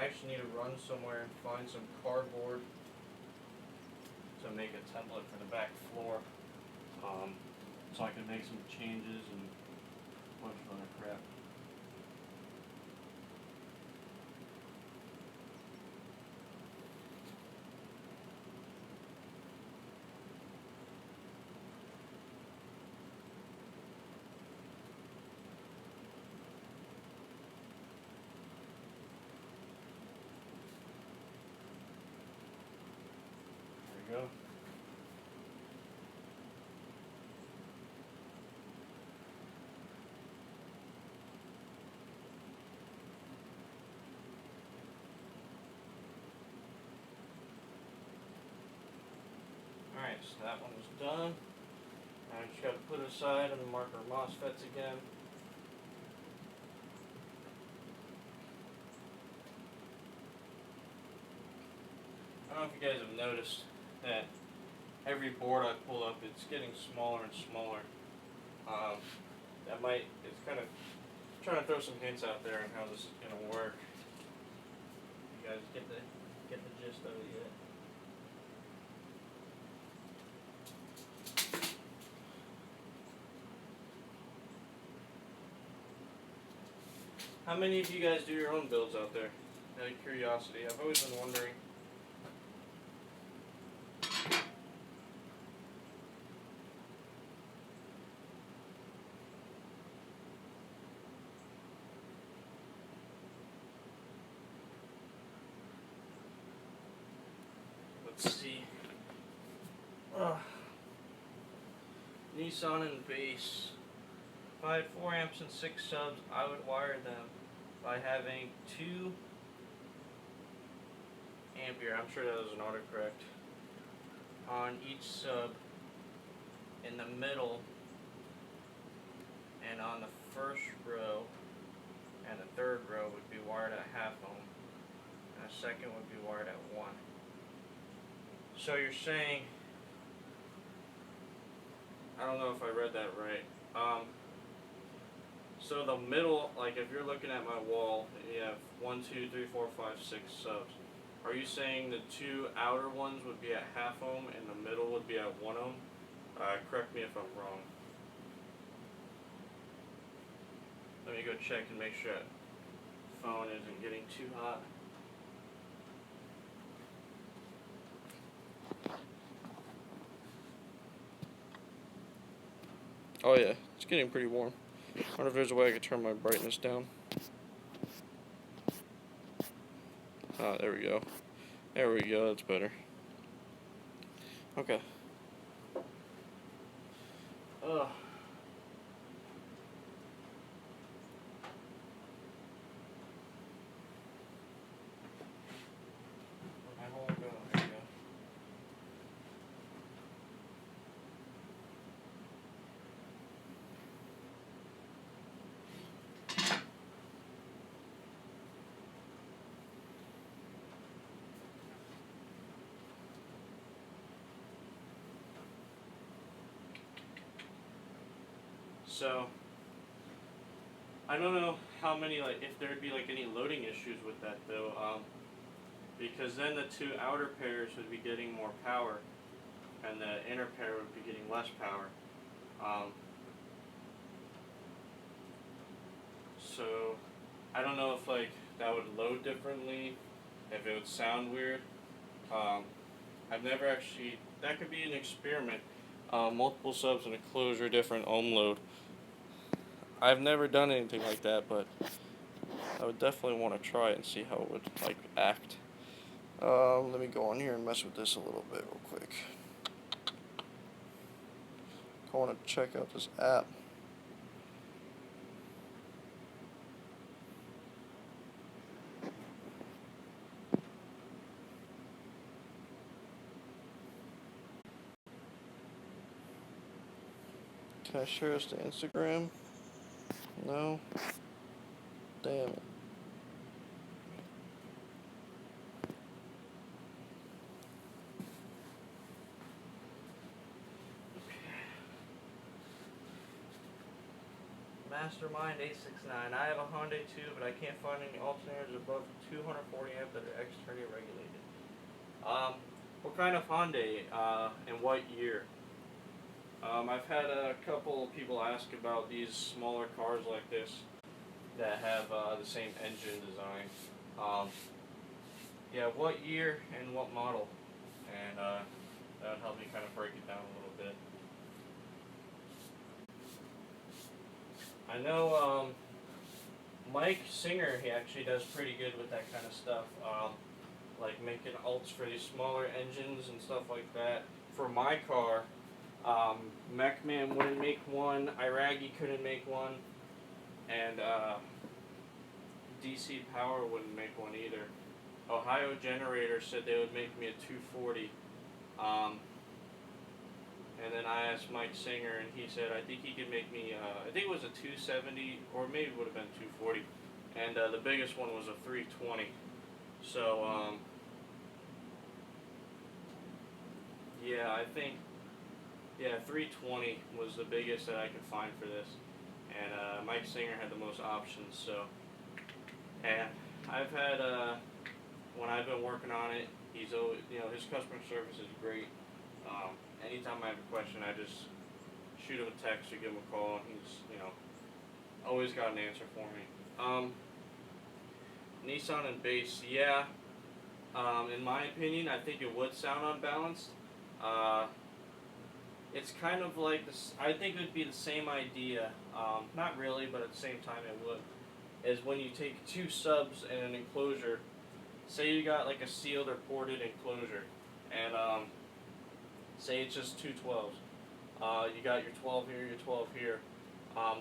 I actually need to run somewhere and find some cardboard to make a template for the back floor, so I can make some changes and a bunch of other crap. There we go. Alright, so that one is done. Now I just got to put it aside and mark our MOSFETs again. I don't know if you guys have noticed that every board I pull up, it's getting smaller and smaller. It's kind of trying to throw some hints out there on how this is going to work. You guys get the gist of it yet? How many of you guys do your own builds out there? Out of curiosity, I've always been wondering. Let's see. Nissan and bass. If I had 4 amps and 6 subs, I would wire them by having 2 ampere, I'm sure that was an autocorrect, on each sub in the middle and on the first row, and the third row would be wired at half ohm and the second would be wired at 1. So you're saying, I don't know if I read that right. So the middle, like if you're looking at my wall, you have 1, 2, 3, 4, 5, 6 subs. Are you saying the 2 outer ones would be at half ohm and the middle would be at 1 ohm? Correct me if I'm wrong. Let me go check and make sure that phone isn't getting too hot. Oh yeah, it's getting pretty warm. I wonder if there's a way I could turn my brightness down. Ah, there we go. There we go, that's better. Okay. Ugh. So, I don't know how many, like, if there'd be like any loading issues with that though, because then the 2 outer pairs would be getting more power, and the inner pair would be getting less power. So, I don't know if like that would load differently, if it would sound weird. I've never actually, that could be an experiment. Multiple subs and a closure, different ohm load. I've never done anything like that, but I would definitely want to try it and see how it would like act. Let me go on here and mess with this a little bit real quick. I want to check out this app. Can I share this to Instagram? No? Damn it. Mastermind 869. I have a Hyundai too, but I can't find any alternators above 240 amp that are externally regulated. What kind of Hyundai and what year? I've had a couple people ask about these smaller cars like this that have the same engine design. Yeah, what year and what model? And that would help me kind of break it down a little bit. I know Mike Singer, he actually does pretty good with that kind of stuff, like making alts for these smaller engines and stuff like that. For my car, Mechman wouldn't make one, Iragi couldn't make one, and DC Power wouldn't make one either. Ohio Generator said they would make me a 240. And then I asked Mike Singer, and he said I think he could make me, I think it was a 270, or maybe it would have been 240. And the biggest one was a 320. So, yeah, I think, yeah, 320 was the biggest that I could find for this. And Mike Singer had the most options, so. And I've had, when I've been working on it, he's always, his customer service is great. Anytime I have a question, I just shoot him a text or give him a call, and he's, always got an answer for me. Nissan and bass, yeah. In my opinion, I think it would sound unbalanced. It's kind of like this. I think it would be the same idea. Not really, but at the same time, it would. Is when you take two subs and an enclosure. Say you got like a sealed or ported enclosure, and say it's just two 12s. You got your 12 here, your 12 here.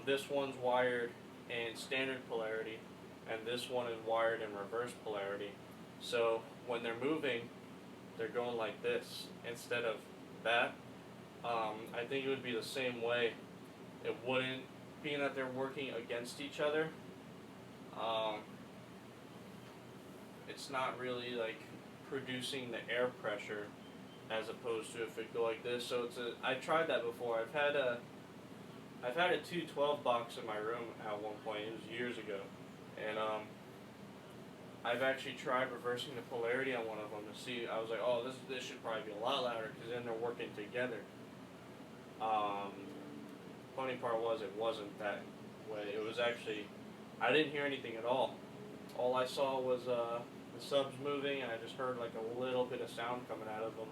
This one's wired in standard polarity, and this one is wired in reverse polarity. So when they're moving, they're going like this instead of that. I think it would be the same way. It wouldn't, being that they're working against each other, it's not really like producing the air pressure as opposed to if it go like this. So I tried that before. I've had a 212 box in my room at one point. It was years ago, and I've actually tried reversing the polarity on one of them to see. I was like, oh, this should probably be a lot louder because then they're working together. Funny part was it wasn't that way. It was actually, I didn't hear anything at all. All I saw was the subs moving, and I just heard like a little bit of sound coming out of them.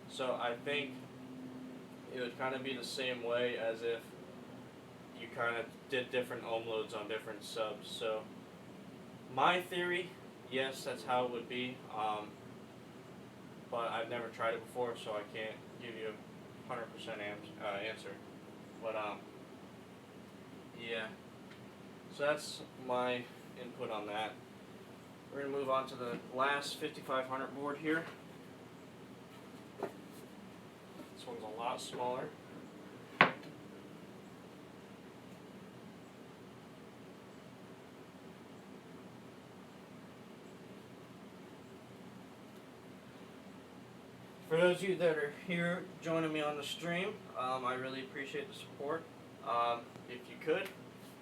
So I think it would kind of be the same way as if you kind of did different ohm loads on different subs. So my theory, yes, that's how it would be. But I've never tried it before, so I can't give you a 100% answer. But yeah. So that's my input on that. We're going to move on to the last 5500 board here. This one's a lot smaller. For those of you that are here joining me on the stream, I really appreciate the support. If you could,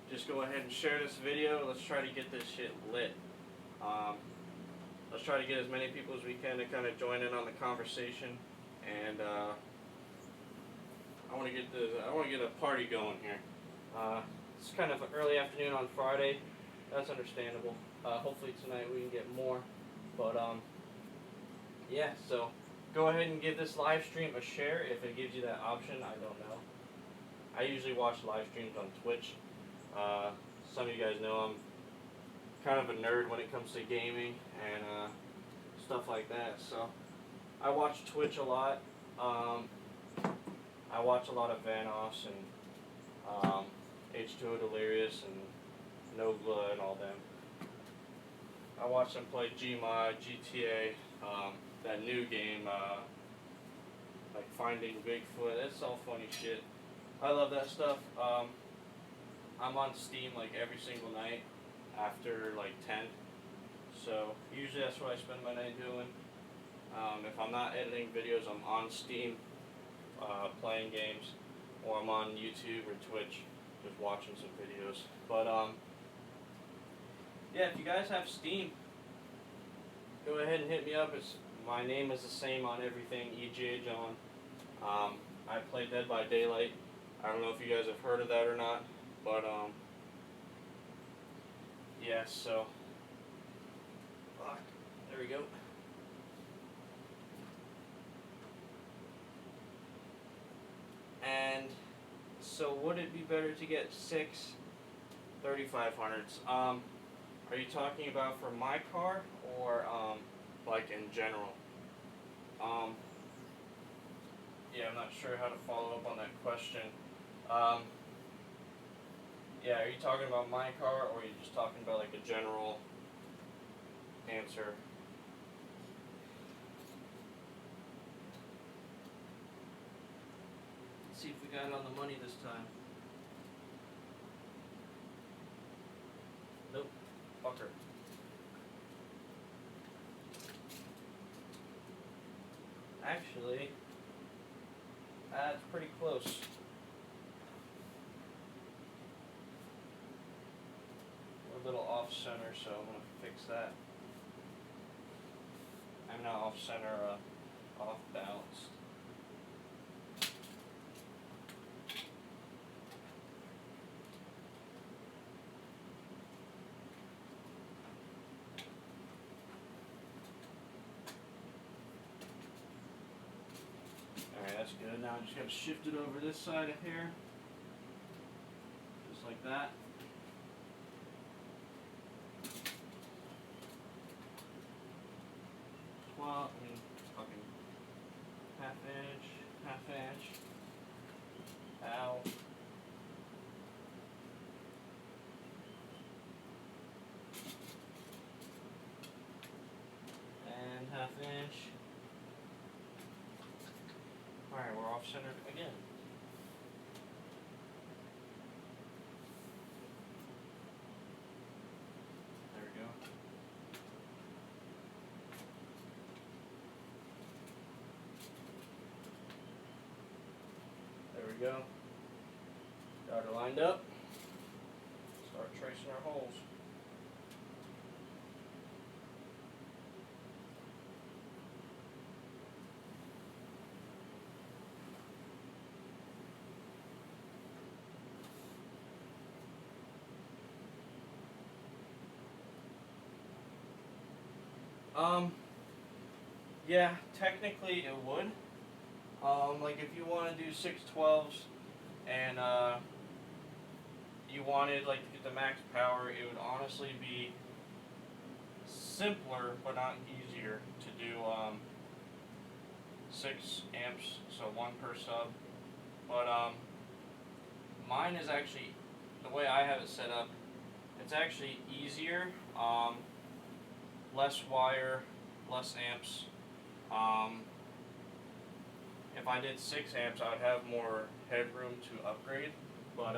just go ahead and share this video. Let's try to get this shit lit. Let's try to get as many people as we can to kind of join in on the conversation, and I want to get a party going here. It's kind of an early afternoon on Friday. That's understandable. Hopefully tonight we can get more. But yeah. So go ahead and give this live stream a share if it gives you that option. I don't know. I usually watch live streams on Twitch. Some of you guys know I'm kind of a nerd when it comes to gaming and stuff like that. So I watch Twitch a lot. I watch a lot of Vanoss and H2O Delirious and Nogla and all them. I watch them play Gmod, GTA, that new game, like Finding Bigfoot. It's all funny shit. I love that stuff. I'm on Steam like every single night after like 10. So usually that's what I spend my night doing. If I'm not editing videos, I'm on Steam playing games, or I'm on YouTube or Twitch just watching some videos. But yeah, if you guys have Steam, go ahead and hit me up. My name is the same on everything, EGA John. I play Dead by Daylight. I don't know if you guys have heard of that or not, but yeah, so there we go. And so would it be better to get 6 3500s? Are you talking about for my car or like in general? Yeah, I'm not sure how to follow up on that question. Yeah, are you talking about my car or are you just talking about like a general answer? Let's see if we got it on the money this time. Nope. Fucker. Actually, that's pretty close. We're a little off center, so I'm gonna fix that. I'm not off center, off balanced. Alright, that's good. Now I'm just gonna shift it over this side of here. Just like that. Well, I mean, fucking half inch, out. And half inch. Alright, we're off center again. There we go. There we go. Got her lined up. Start tracing our holes. Yeah, technically it would. Like if you want to do 612s and you wanted like to get the max power, it would honestly be simpler but not easier to do 6 amps, so 1 per sub. But mine is actually, the way I have it set up, it's actually easier. Less wire, less amps. If I did 6 amps, I would have more headroom to upgrade. But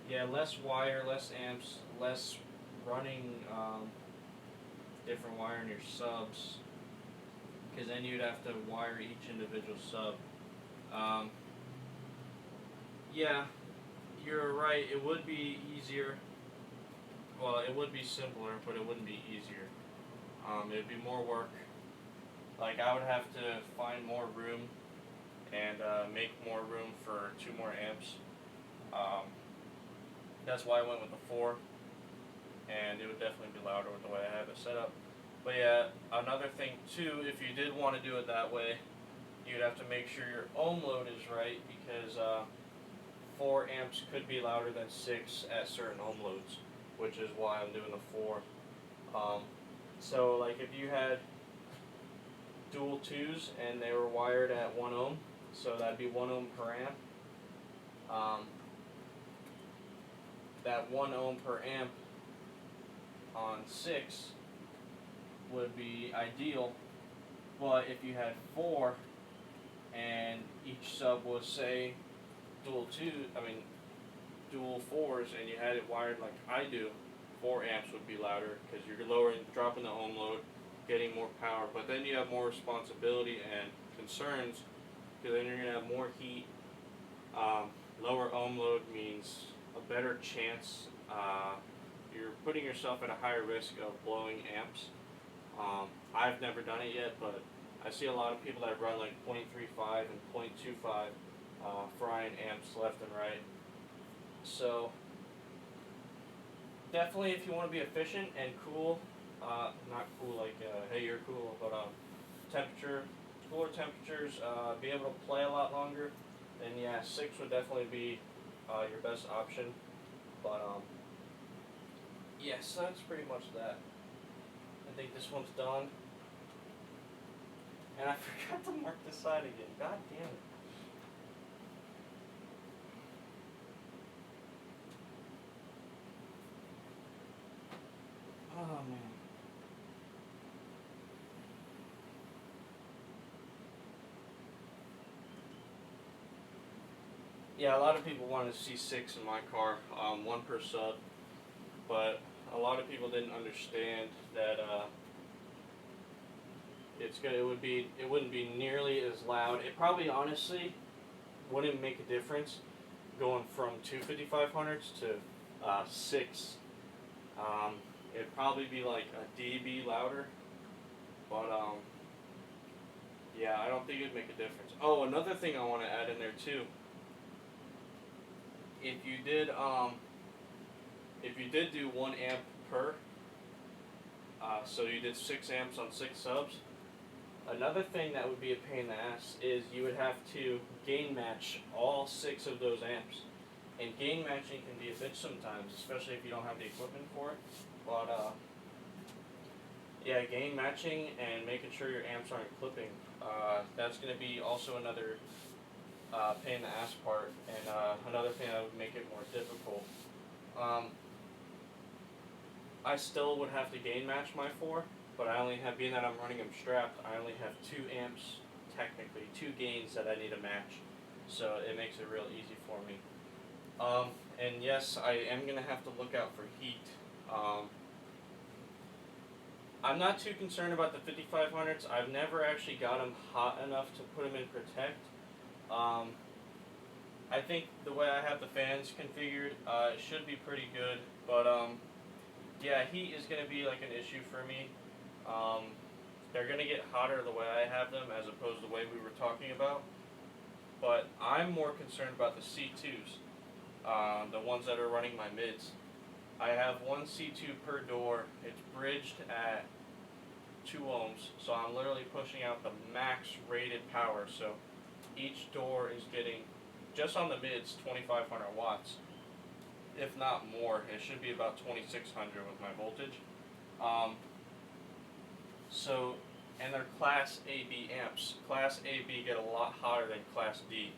yeah, less wire, less amps, less running different wire in your subs, because then you'd have to wire each individual sub. Yeah, you're right. It would be easier. Well, it would be simpler, but it wouldn't be easier. It'd be more work. Like, I would have to find more room and make more room for 2 more amps. That's why I went with the 4. And it would definitely be louder with the way I have it set up. But yeah, another thing too, if you did want to do it that way, you'd have to make sure your ohm load is right, because 4 amps could be louder than 6 at certain ohm loads, which is why I'm doing the 4. So like if you had dual 2s and they were wired at 1 ohm, so that'd be 1 ohm per amp. That 1 ohm per amp on 6 would be ideal, but if you had 4 and each sub was, say, dual 4s, and you had it wired like I do, 4 amps would be louder, because you're dropping the ohm load, getting more power, but then you have more responsibility and concerns, because then you're going to have more heat. Lower ohm load means means a better chance. You're putting yourself at a higher risk of blowing amps. I've never done it yet, but I see a lot of people that run like 0.35 and 0.25 frying amps left and right. So definitely, if you want to be efficient and cool, not cool like hey you're cool, but cooler temperatures, be able to play a lot longer, then yeah, 6 would definitely be your best option. But yes, that's pretty much that. I think this one's done. And I forgot to mark this side again. God damn it. Oh man. Yeah, a lot of people wanted to see 6 in my car, 1 per sub, but a lot of people didn't understand that it wouldn't be nearly as loud. It probably honestly wouldn't make a difference going from 2 5500s to 6. It'd probably be like a dB louder, but yeah, I don't think it'd make a difference. Oh, another thing I want to add in there too. If you did do 1 amp per, so you did 6 amps on 6 subs. Another thing that would be a pain in the ass is you would have to gain match all 6 of those amps. And gain matching can be a bitch sometimes, especially if you don't have the equipment for it. But yeah, gain matching and making sure your amps aren't clipping. That's going to be also another pain in the ass part, and another thing that would make it more difficult. I still would have to gain match my 4, but I only have, being that I'm running them strapped, I only have 2 amps, technically, 2 gains that I need to match. So it makes it real easy for me. And yes, I am going to have to look out for heat. I'm not too concerned about the 5500s. I've never actually got them hot enough to put them in protect. I think the way I have the fans configured, it should be pretty good, but yeah, heat is going to be like an issue for me. They're going to get hotter the way I have them as opposed to the way we were talking about, but I'm more concerned about the C2s, the ones that are running my mids. I have 1 C2 per door. It's bridged at 2 ohms, so I'm literally pushing out the max rated power. So each door is getting, just on the mids, 2,500 watts, if not more. It should be about 2,600 with my voltage. And they're Class AB amps. Class AB get a lot hotter than Class D.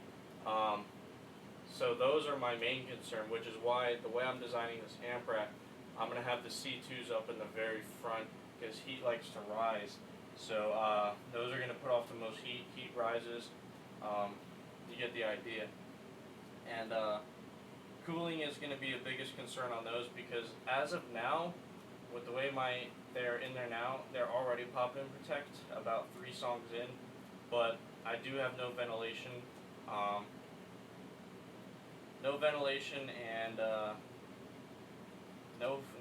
So those are my main concern, which is why the way I'm designing this amp rack, I'm going to have the C2s up in the very front because heat likes to rise. So those are going to put off the most heat. Heat rises. You get the idea. And cooling is going to be the biggest concern on those because as of now, with the way they're in there now, they're already popping in protect about 3 songs in, but I do have no ventilation. No ventilation and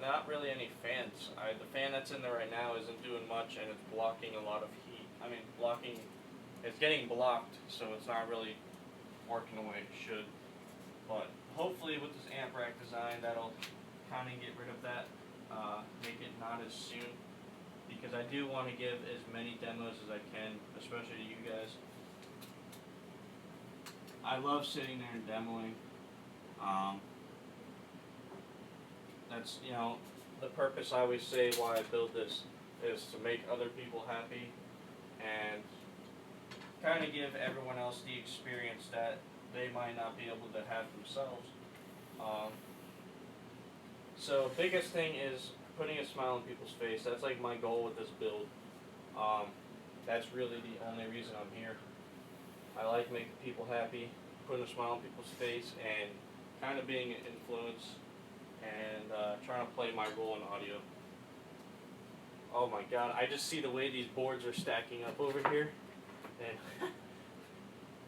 not really any fans. The fan that's in there right now isn't doing much and it's blocking a lot of heat. I mean, it's getting blocked, so it's not really working the way it should. But hopefully with this amp rack design, that'll kind of get rid of that, make it not as soon, because I do want to give as many demos as I can, especially to you guys. I love sitting there and demoing. That's, the purpose I always say why I build this is to make other people happy and kind of give everyone else the experience that they might not be able to have themselves. So biggest thing is putting a smile on people's face. That's like my goal with this build. That's really the only reason I'm here. I like making people happy, putting a smile on people's face, and kind of being an influence and trying to play my role in audio. Oh my god, I just see the way these boards are stacking up over here, and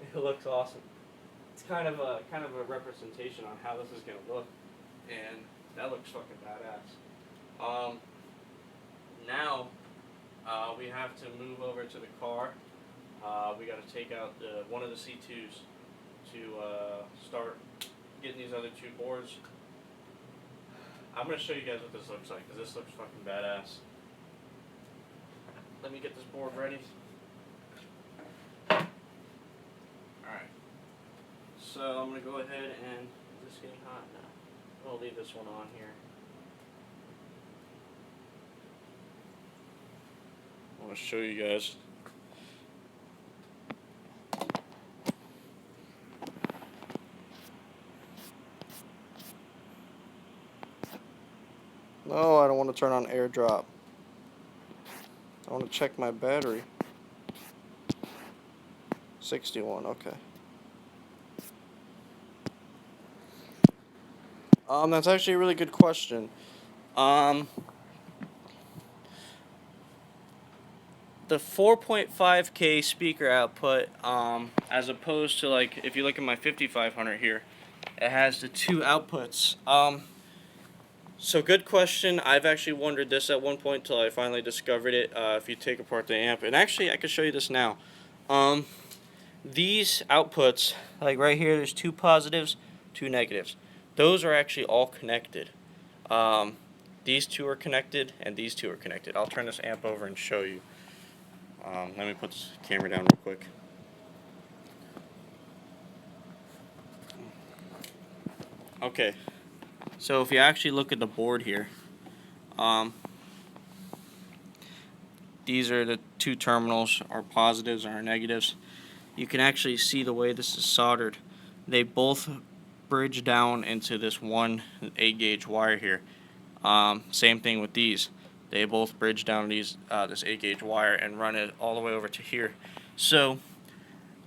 it looks awesome. it's kind of a representation on how this is gonna look, and that looks fucking badass. Now we have to move over to the car. We got to take out one of the C2s to start getting these other two boards. I'm going to show you guys what this looks like, because this looks fucking badass. Let me get this board ready. Alright. So I'm going to go ahead and, is this getting hot now? I'll leave this one on here. I want to show you guys. No, I don't want to turn on AirDrop. I want to check my battery. 61, okay. That's actually a really good question. The 4.5K speaker output, as opposed to, like, if you look at my 5500 here, it has the two outputs. So good question. I've actually wondered this at one point till I finally discovered it. If you take apart the amp, and actually I can show you this now. These outputs, like right here, there's two positives, two negatives. Those are actually all connected. These two are connected, and these two are connected. I'll turn this amp over and show you. Let me put this camera down real quick. Okay. So if you actually look at the board here, these are the two terminals, our positives and our negatives. You can actually see the way this is soldered. They both bridge down into this one 8-gauge wire here. Same thing with these. They both bridge down this 8-gauge wire and run it all the way over to here. So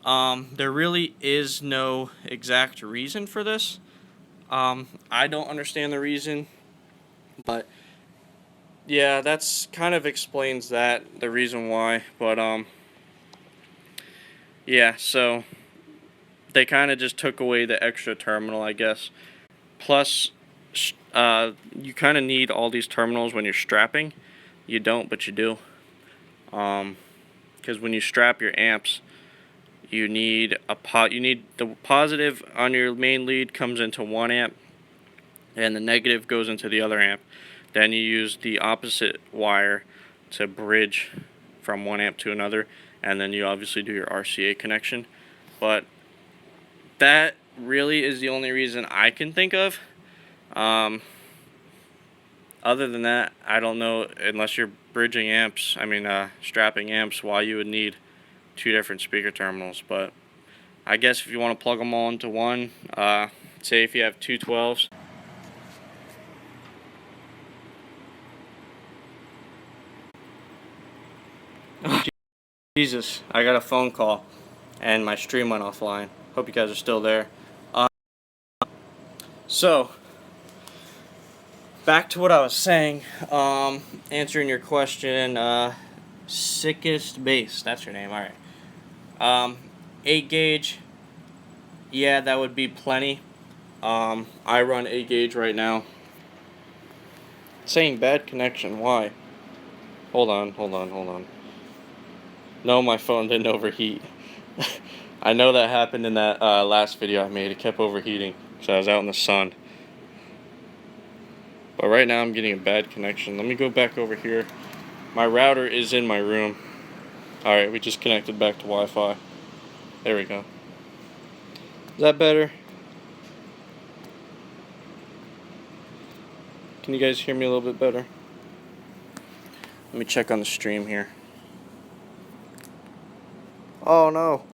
there really is no exact reason for this. I don't understand the reason, but yeah, that's kind of explains the reason why. But yeah, so they kind of just took away the extra terminal, I guess. Plus, you kind of need all these terminals when you're strapping. You don't, but you do. Because when you strap your amps, you need the positive on your main lead comes into one amp, and the negative goes into the other amp. Then you use the opposite wire to bridge from one amp to another, and then you obviously do your RCA connection. But that really is the only reason I can think of. Other than that, I don't know, unless you're bridging amps, strapping amps, why you would need two different speaker terminals. But I guess if you want to plug them all into one, say if you have two 12s. Oh, Jesus, I got a phone call and my stream went offline. Hope you guys are still there. So back to what I was saying, answering your question, Sickest Bass, that's your name, alright. 8-gauge, yeah, that would be plenty. I run 8-gauge right now. It's saying bad connection, why? Hold on. No, my phone didn't overheat. I know that happened in that last video I made. It kept overheating, so I was out in the sun. But right now I'm getting a bad connection. Let me go back over here. My router is in my room. Alright, we just connected back to Wi-Fi. There we go. Is that better? Can you guys hear me a little bit better? Let me check on the stream here. Oh no,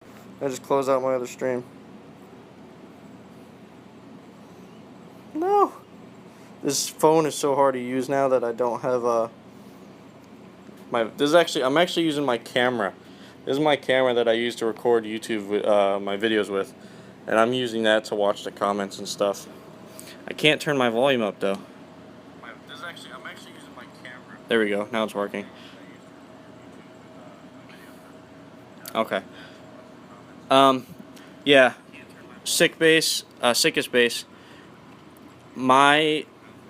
I just closed out my other stream. No. This phone is so hard to use now that I don't have I'm actually using my camera. This is my camera that I use to record YouTube my videos with, and I'm using that to watch the comments and stuff. I can't turn my volume up though. I'm actually using my camera. There we go. Now it's working. Okay. Yeah. sickest bass. My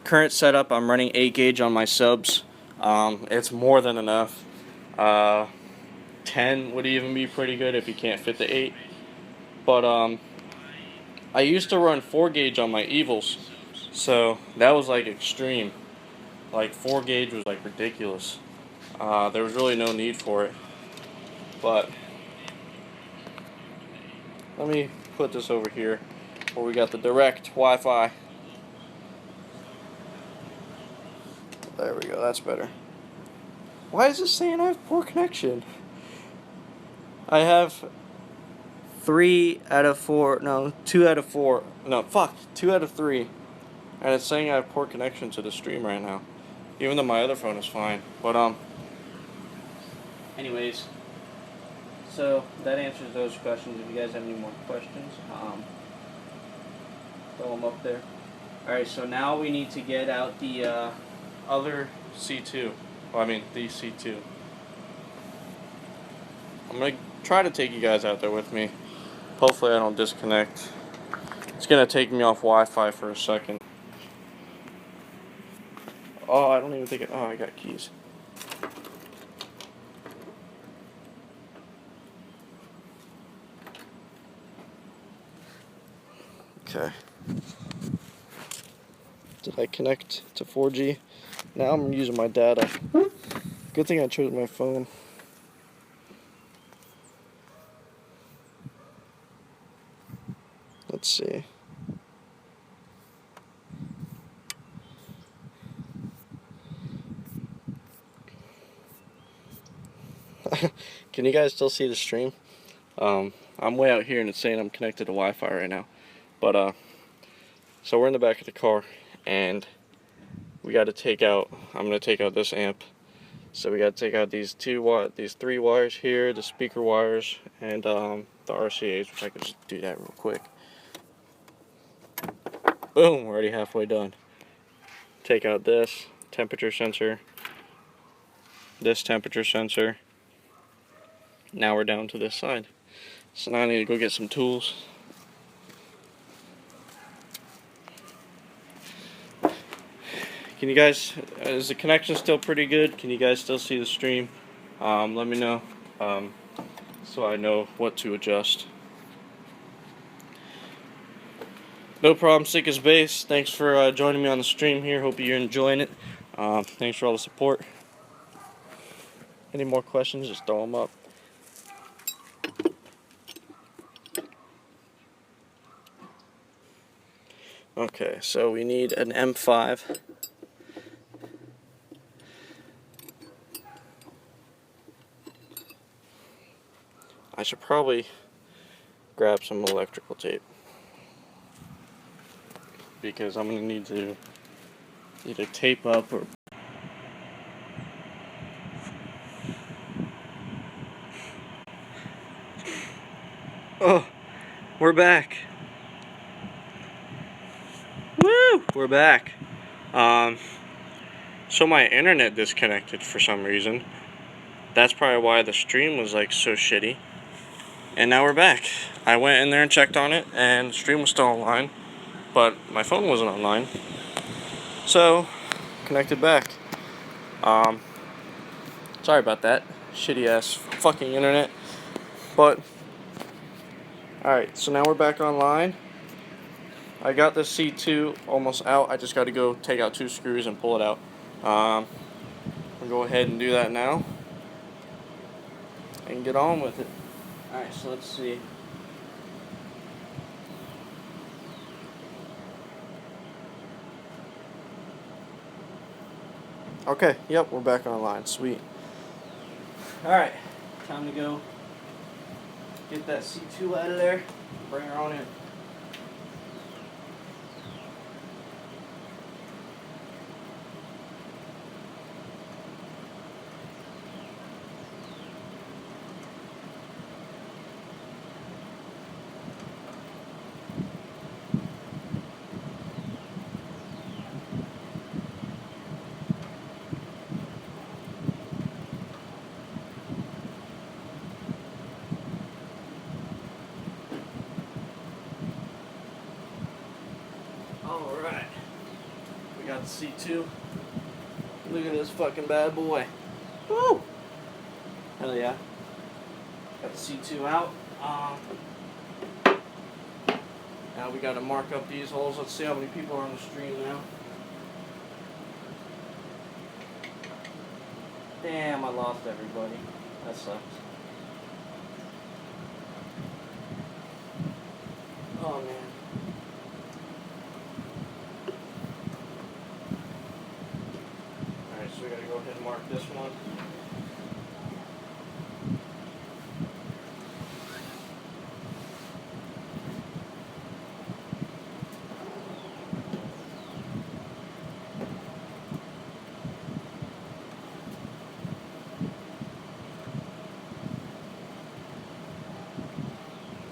current setup, I'm running 8 gauge on my subs. It's more than enough. 10 would even be pretty good if you can't fit the 8. But I used to run 4 gauge on my Evils, so that was like extreme. Like 4 gauge was like ridiculous. There was really no need for it. But let me put this over here where we got the direct Wi-Fi. There we go, that's better. Why is this saying I have poor connection? I have 2 out of 3. And it's saying I have poor connection to the stream right now. Even though my other phone is fine. But, anyways. So, that answers those questions. If you guys have any more questions, throw them up there. Alright, so now we need to get out the, other C2. Well, I mean, the C2. I'm going to try to take you guys out there with me. Hopefully I don't disconnect. It's going to take me off Wi-Fi for a second. Oh, I don't even think I got keys. Okay. Did I connect to 4G? Now I'm using my data. Good thing I chose my phone. Let's see. Can you guys still see the stream? I'm way out here and it's saying I'm connected to Wi-Fi right now. But so we're in the back of the car and we got to take out. I'm gonna take out this amp. So we got to take out these 3 wires here, the speaker wires, and the RCAs, which I could just do that real quick. Boom, we're already halfway done. Take out this temperature sensor, this temperature sensor. Now we're down to this side. So now I need to go get some tools. Can you guys, is the connection still pretty good? Can you guys still see the stream? Let me know, so I know what to adjust. No problem, sick as bass. Thanks for joining me on the stream here. Hope you're enjoying it. Thanks for all the support. Any more questions, just throw them up. Okay, so we need an M5. I should probably grab some electrical tape because I'm going to need to either tape up or... Oh, we're back. Woo! We're back. So my internet disconnected for some reason. That's probably why the stream was like so shitty. And now we're back. I went in there and checked on it, and the stream was still online, but my phone wasn't online. So, connected back. Sorry about that. Shitty ass fucking internet. But, alright, so now we're back online. I got the C2 almost out. I just got to go take out 2 screws and pull it out. We'll go ahead and do that now and get on with it. Alright, so let's see. Okay, yep, we're back online. Sweet. Alright, time to go get that C2 out of there. Bring her on in. got the C2. Look at this fucking bad boy. Woo! Hell yeah. Got the C2 out. Now we gotta mark up these holes. Let's see how many people are on the stream now. Damn, I lost everybody. That sucks. Oh man. Alright, so we gotta go ahead and mark this one.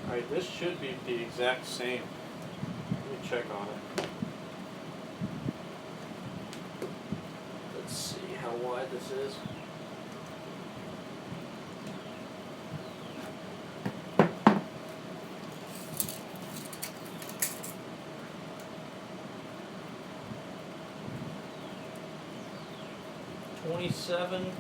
Alright, this should be the exact same. Let me check on it. Let's see how wide this is. $27.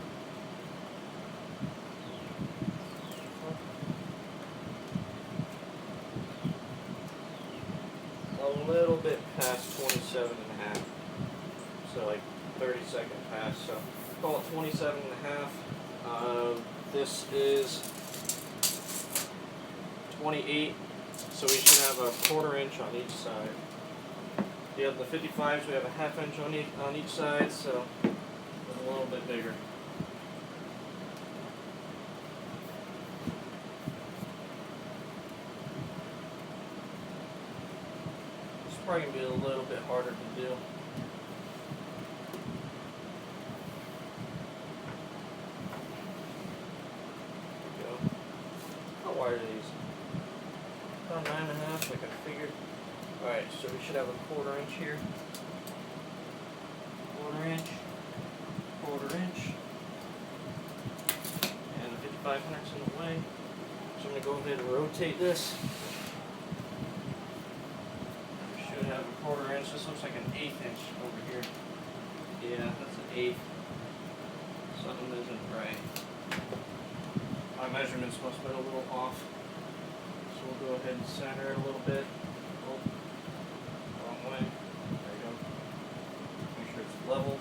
A little bit past 27 and a half. So like 30-second pass. So call it 27 and a half. This is 28. So we should have a 1/4 inch on each side. The other 55s, we have a 1/2 inch on each side. So a little bit bigger. It's probably going to be a little bit harder to do. There we go. How wide are these? About 9.5, like I figured. Alright, so we should have a 1/4 inch here. 1/4 inch. 1/4 inch. And the 5500's in the way. So I'm going to go ahead and rotate this. We should have a 1/4 inch. This looks like an 1/8 inch over here. Yeah, that's an 1/8. Something isn't right. My measurements must have been a little off. So we'll go ahead and center it a little bit. Oh, wrong way. There you go. Make sure it's level.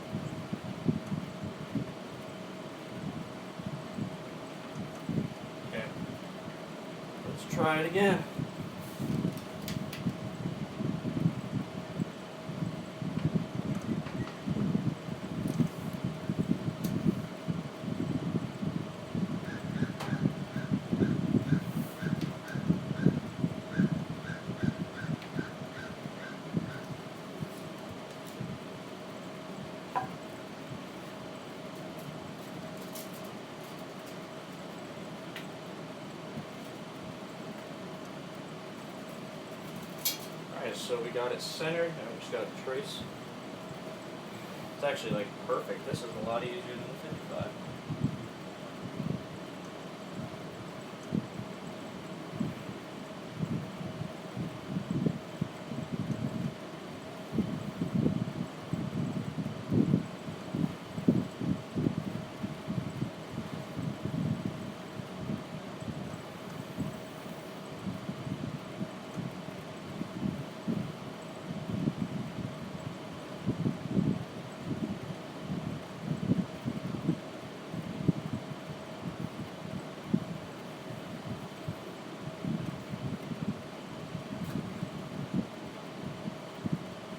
Okay. Let's try it again. So we got it centered, and we just got to trace. It's actually like perfect. This is a lot easier than the 55.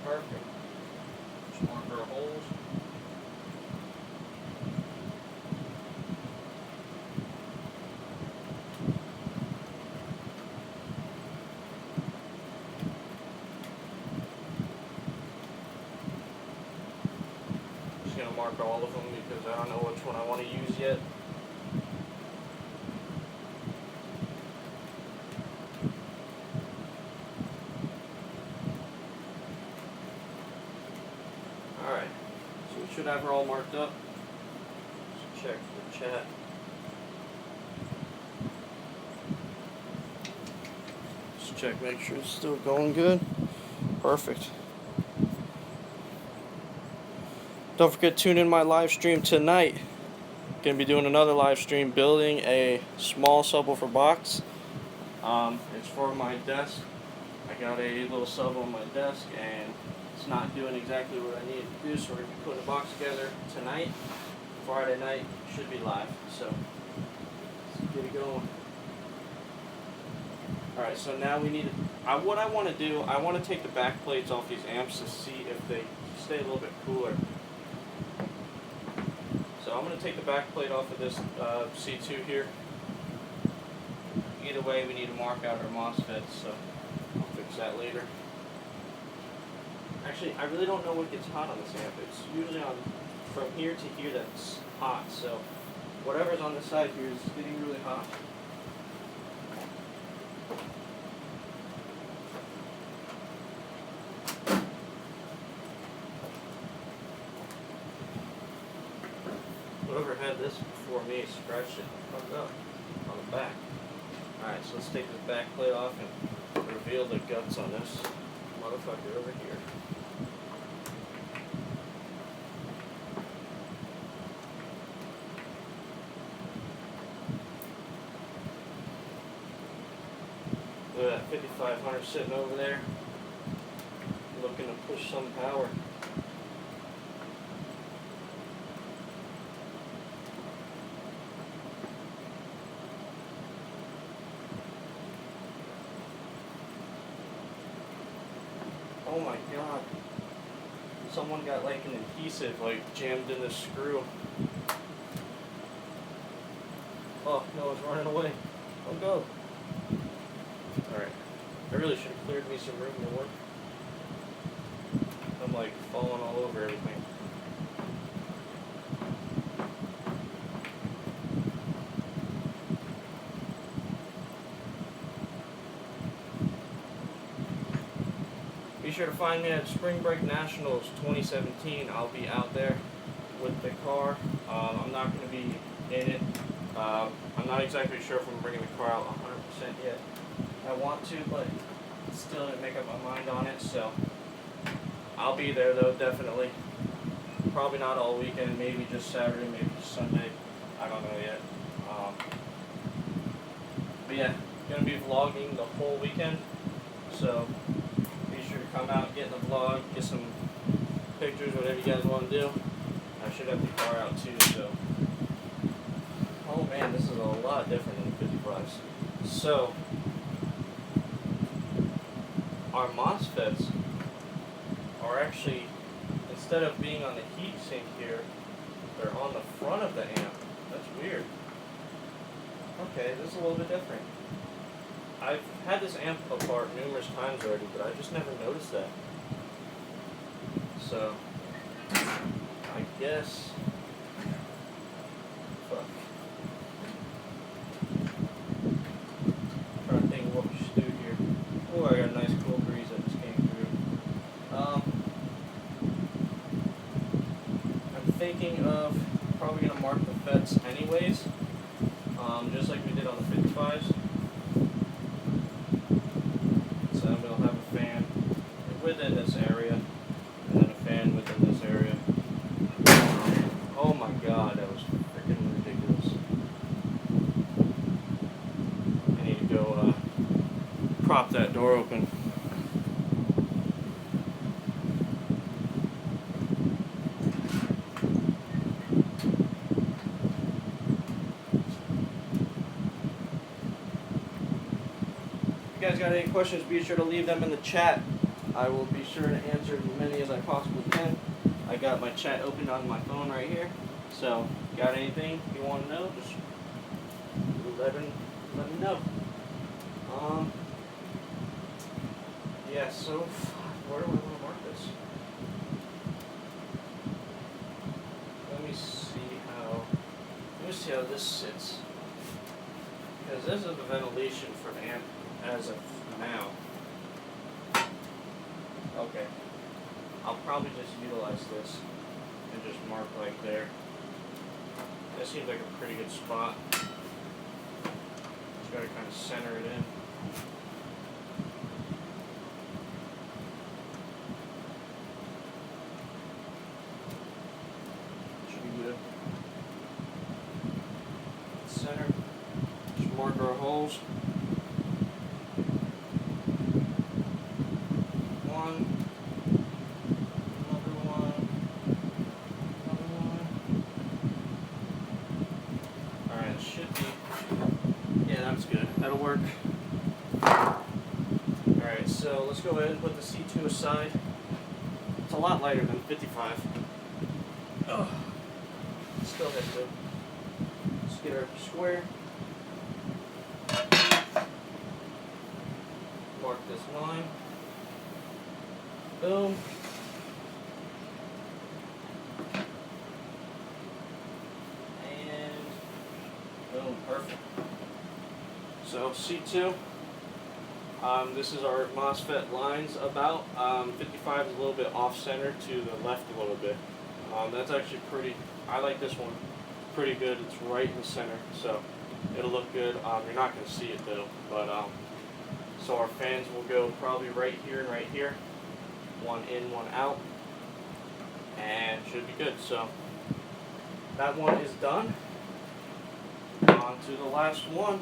Perfect. Just mark our holes. Just gonna mark all of them because I don't know which one I want to use yet. Alright, so we should have her all marked up. Let's check the chat. Just check, make sure it's still going good. Perfect. Don't forget to tune in my live stream tonight. Gonna be doing another live stream building a small subwoofer box. It's for my desk. I got a little sub on my desk and it's not doing exactly what I need it to do, so we're gonna be putting a box together tonight. Friday night should be live, so let's get it going. Alright, so now we need what I want to do, I want to take the back plates off these amps to see if they stay a little bit cooler. So I'm going to take the back plate off of this C2 here. Either way, we need to mark out our MOSFETs, so I'll fix that later. Actually, I really don't know what gets hot on this amp. It's usually on from here to here that's hot, so whatever's on this side here is getting really hot. Whoever had this before me scratched it and fucked up on the back. Alright, so let's take this back plate off and reveal the guts on this motherfucker over here. Look at that 5500 sitting over there, looking to push some power. Oh my god. Someone got like an adhesive like jammed in the screw. Oh no, it's running away. Oh go. Alright. I really should have cleared me some room to work. I'm like falling all over everything. Be sure to find me at Spring Break Nationals 2017. I'll be out there with the car. I'm not going to be in it. I'm not exactly sure if I'm bringing the car out 100% yet. I want to, but still didn't make up my mind on it, so I'll be there though, definitely. Probably not all weekend, maybe just Saturday, maybe just Sunday. I don't know yet. But yeah, going to be vlogging the whole weekend, so be sure to come out, get in the vlog, get some pictures, whatever you guys want to do. I should have the car out too, so. Oh man, this is a lot different than the 55s. So, our MOSFETs are actually, instead of being on the heatsink here, they're on the front of the amp. That's weird. Okay, this is a little bit different. I've had this amp apart numerous times already, but I just never noticed that. So, I guess, fuck. I'm trying to think what we should do here. Oh, I got a nice cool breeze that just came through. I'm thinking of probably gonna mark the FETs anyways, just like we did on the 55s. So I'm gonna have a fan within this area, and then a fan within this area. Oh my god, that was freaking ridiculous. I need to go prop that door open. If you guys got any questions, be sure to leave them in the chat. I will be sure to answer as many as I possibly can. I got my chat open on my phone right here. So, got anything you want to know, just let me know. Yeah, so, where do I want to mark this? Let me see how this sits. Because this is the ventilation for the amp as of now. Okay. I'll probably just utilize this and just mark right there. That seems like a pretty good spot. Just gotta kind of center it in. good. Center. Just mark our holes. One. Another one. Another one. Alright, it should be. Yeah, that's good. That'll work. Alright, so let's go ahead and put the C2 aside. It's a lot lighter than 55. Oh, still has to. Let's get our square. Mark this line. Boom. And boom, perfect. So C2. This is our MOSFET lines about. 55 is a little bit off-center to the left a little bit. That's actually pretty, I like this one. Pretty good. It's right in the center, so it'll look good. You're not going to see it though, but so our fans will go probably right here and right here. One in, one out, and should be good. So that one is done. On to the last one.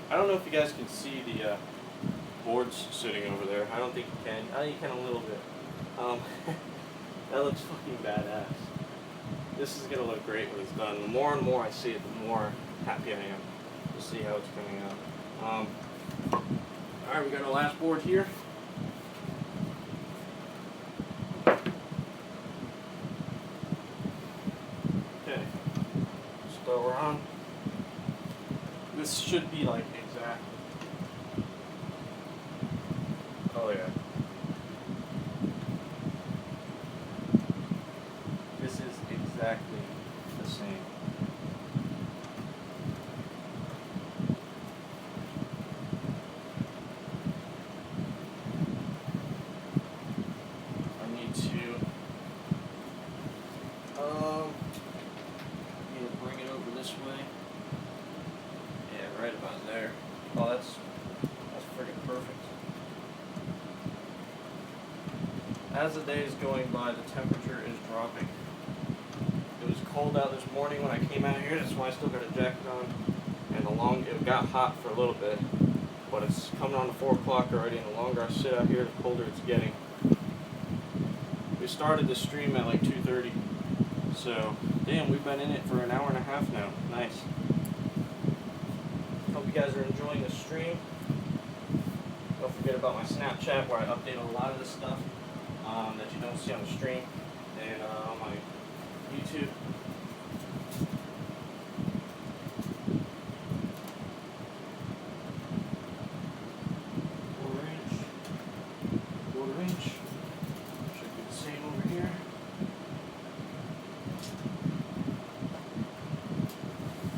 I don't know if you guys can see the boards sitting over there. I don't think you can. I think you can a little bit. That looks fucking badass. This is gonna look great when it's done. The more and more I see it, the more happy I am to see how it's coming out. Alright, we got our last board here. Okay, so we're on. This should be like exact. Oh yeah. This is exactly the same. I need to bring it over this way. Yeah, right about there. Oh, that's freaking perfect. As the day is going by, the temperature is dropping. It was cold out this morning when I came out here. That's why I still got a jacket on. And it got hot for a little bit, but it's coming on to 4 o'clock already. And the longer I sit out here, the colder it's getting. We started the stream at like 2:30, so damn, we've been in it for an hour and a half now. Nice. Hope you guys are enjoying the stream. Don't forget about my Snapchat where I update a lot of this stuff that you don't see on the stream, and on my YouTube. Quarter inch. Should be the same over here.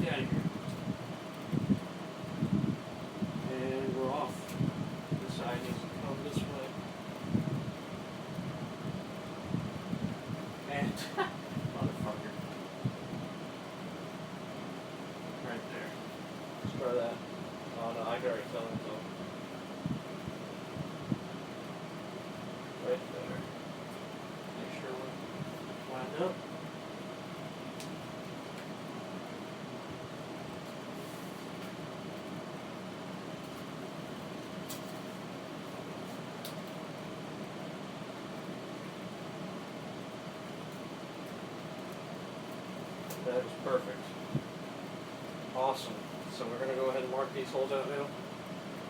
Get out of here. And we're off. This side needs to come this way. And motherfucker. Right there. Let's try that. Oh no, I can already tell him so. Right there. Make sure we're lined up. That is perfect. Awesome. So we're going to go ahead and mark these holes out now.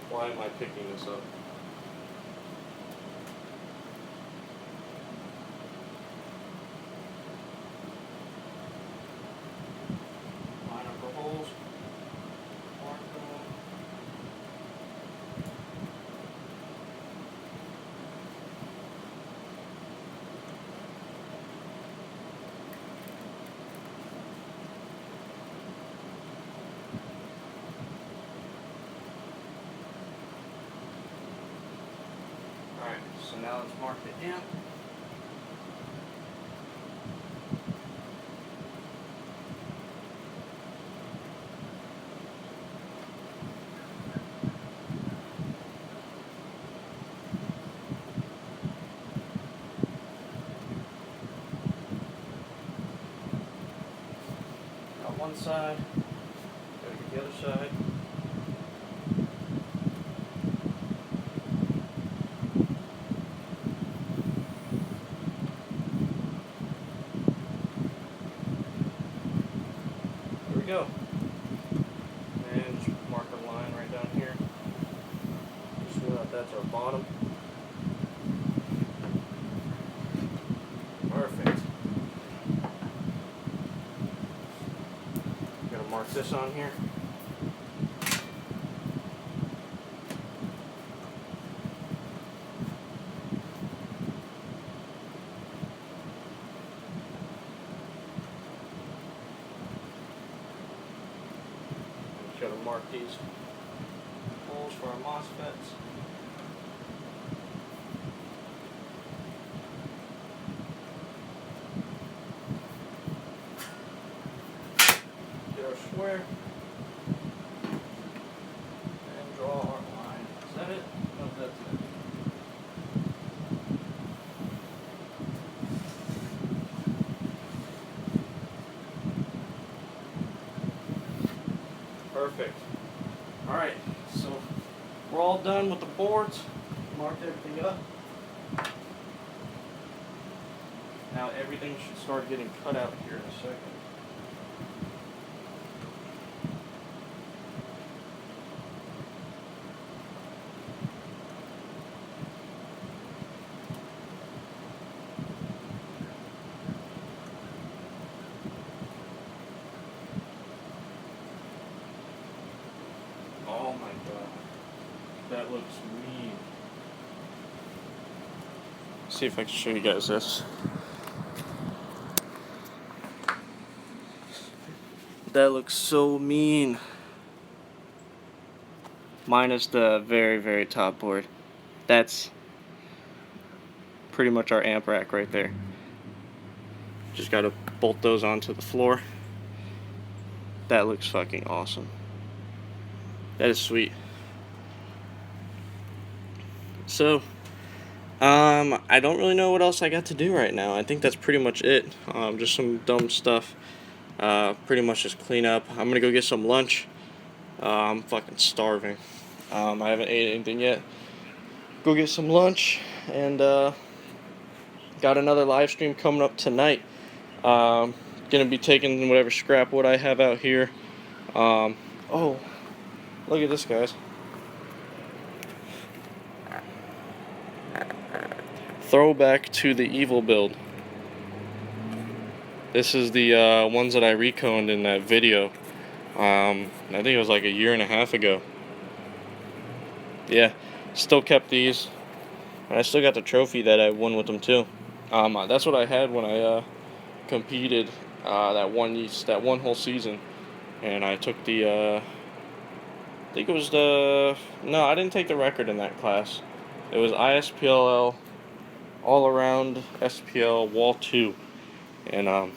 Why am I picking this up? Line up the holes. Mark them. Alright, so now let's mark the amp. one side. Gotta get the other side. There we go. And just mark a line right down here. Just know that that's our bottom. Perfect. Gotta mark this on here. Gotta mark these holes for our MOSFETs. Get our square and draw our line. Is that it? No, that's it. Perfect. Alright, so we're all done with the boards. Marked everything up. Now everything should start getting cut out here in a second. Oh my god. That looks mean. See if I can show you guys this. That looks so mean. Minus the very, very top board. That's pretty much our amp rack right there. Just gotta bolt those onto the floor. That looks fucking awesome. That is sweet. So, I don't really know what else I got to do right now. I think that's pretty much it. Just some dumb stuff. Pretty much just clean up. I'm gonna go get some lunch. I'm fucking starving. I haven't ate anything yet. Go get some lunch, and got another live stream coming up tonight. Gonna be taking whatever scrap wood I have out here. Oh, look at this, guys. Throwback to the evil build. This is the ones that I reconed in that video. I think it was like a year and a half ago. Yeah, still kept these. And I still got the trophy that I won with them too. That's what I had when I competed that one whole season. And I took the I think it was no, I didn't take the record in that class. It was ISPLL all around SPL Wall 2. And I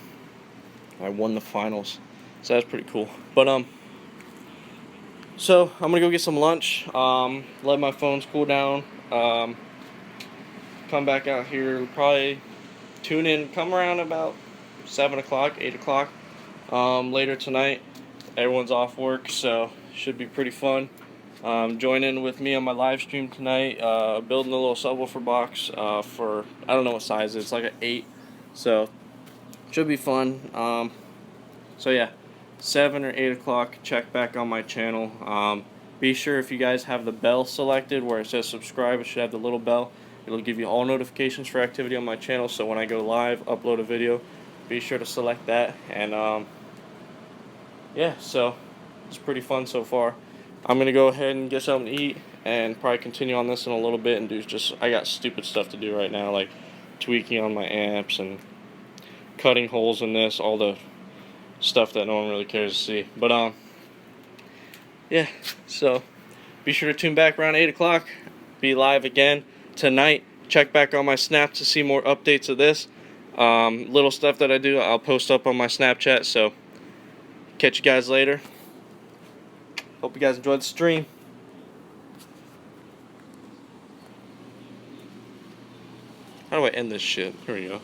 won the finals. So that's pretty cool. But so I'm gonna go get some lunch, let my phones cool down, come back out here, probably tune in, come around about 7 o'clock, 8 o'clock later tonight. Everyone's off work, so should be pretty fun. Join in with me on my live stream tonight, building a little subwoofer box for, I don't know what size it is, it's like an 8, so should be fun. So yeah, 7 or 8 o'clock, check back on my channel. Be sure, if you guys have the bell selected where it says subscribe, it should have the little bell. It'll give you all notifications for activity on my channel, so when I go live, upload a video, be sure to select that. And yeah, so it's pretty fun so far. I'm gonna go ahead and get something to eat and probably continue on this in a little bit and do I got stupid stuff to do right now, like tweaking on my amps and cutting holes in this, all the stuff that no one really cares to see. But yeah, so be sure to tune back around 8 o'clock. Be live again tonight. Check back on my Snap to see more updates of this. Little stuff that I do, I'll post up on my Snapchat. So catch you guys later. Hope you guys enjoyed the stream. How do I end this shit? Here we go.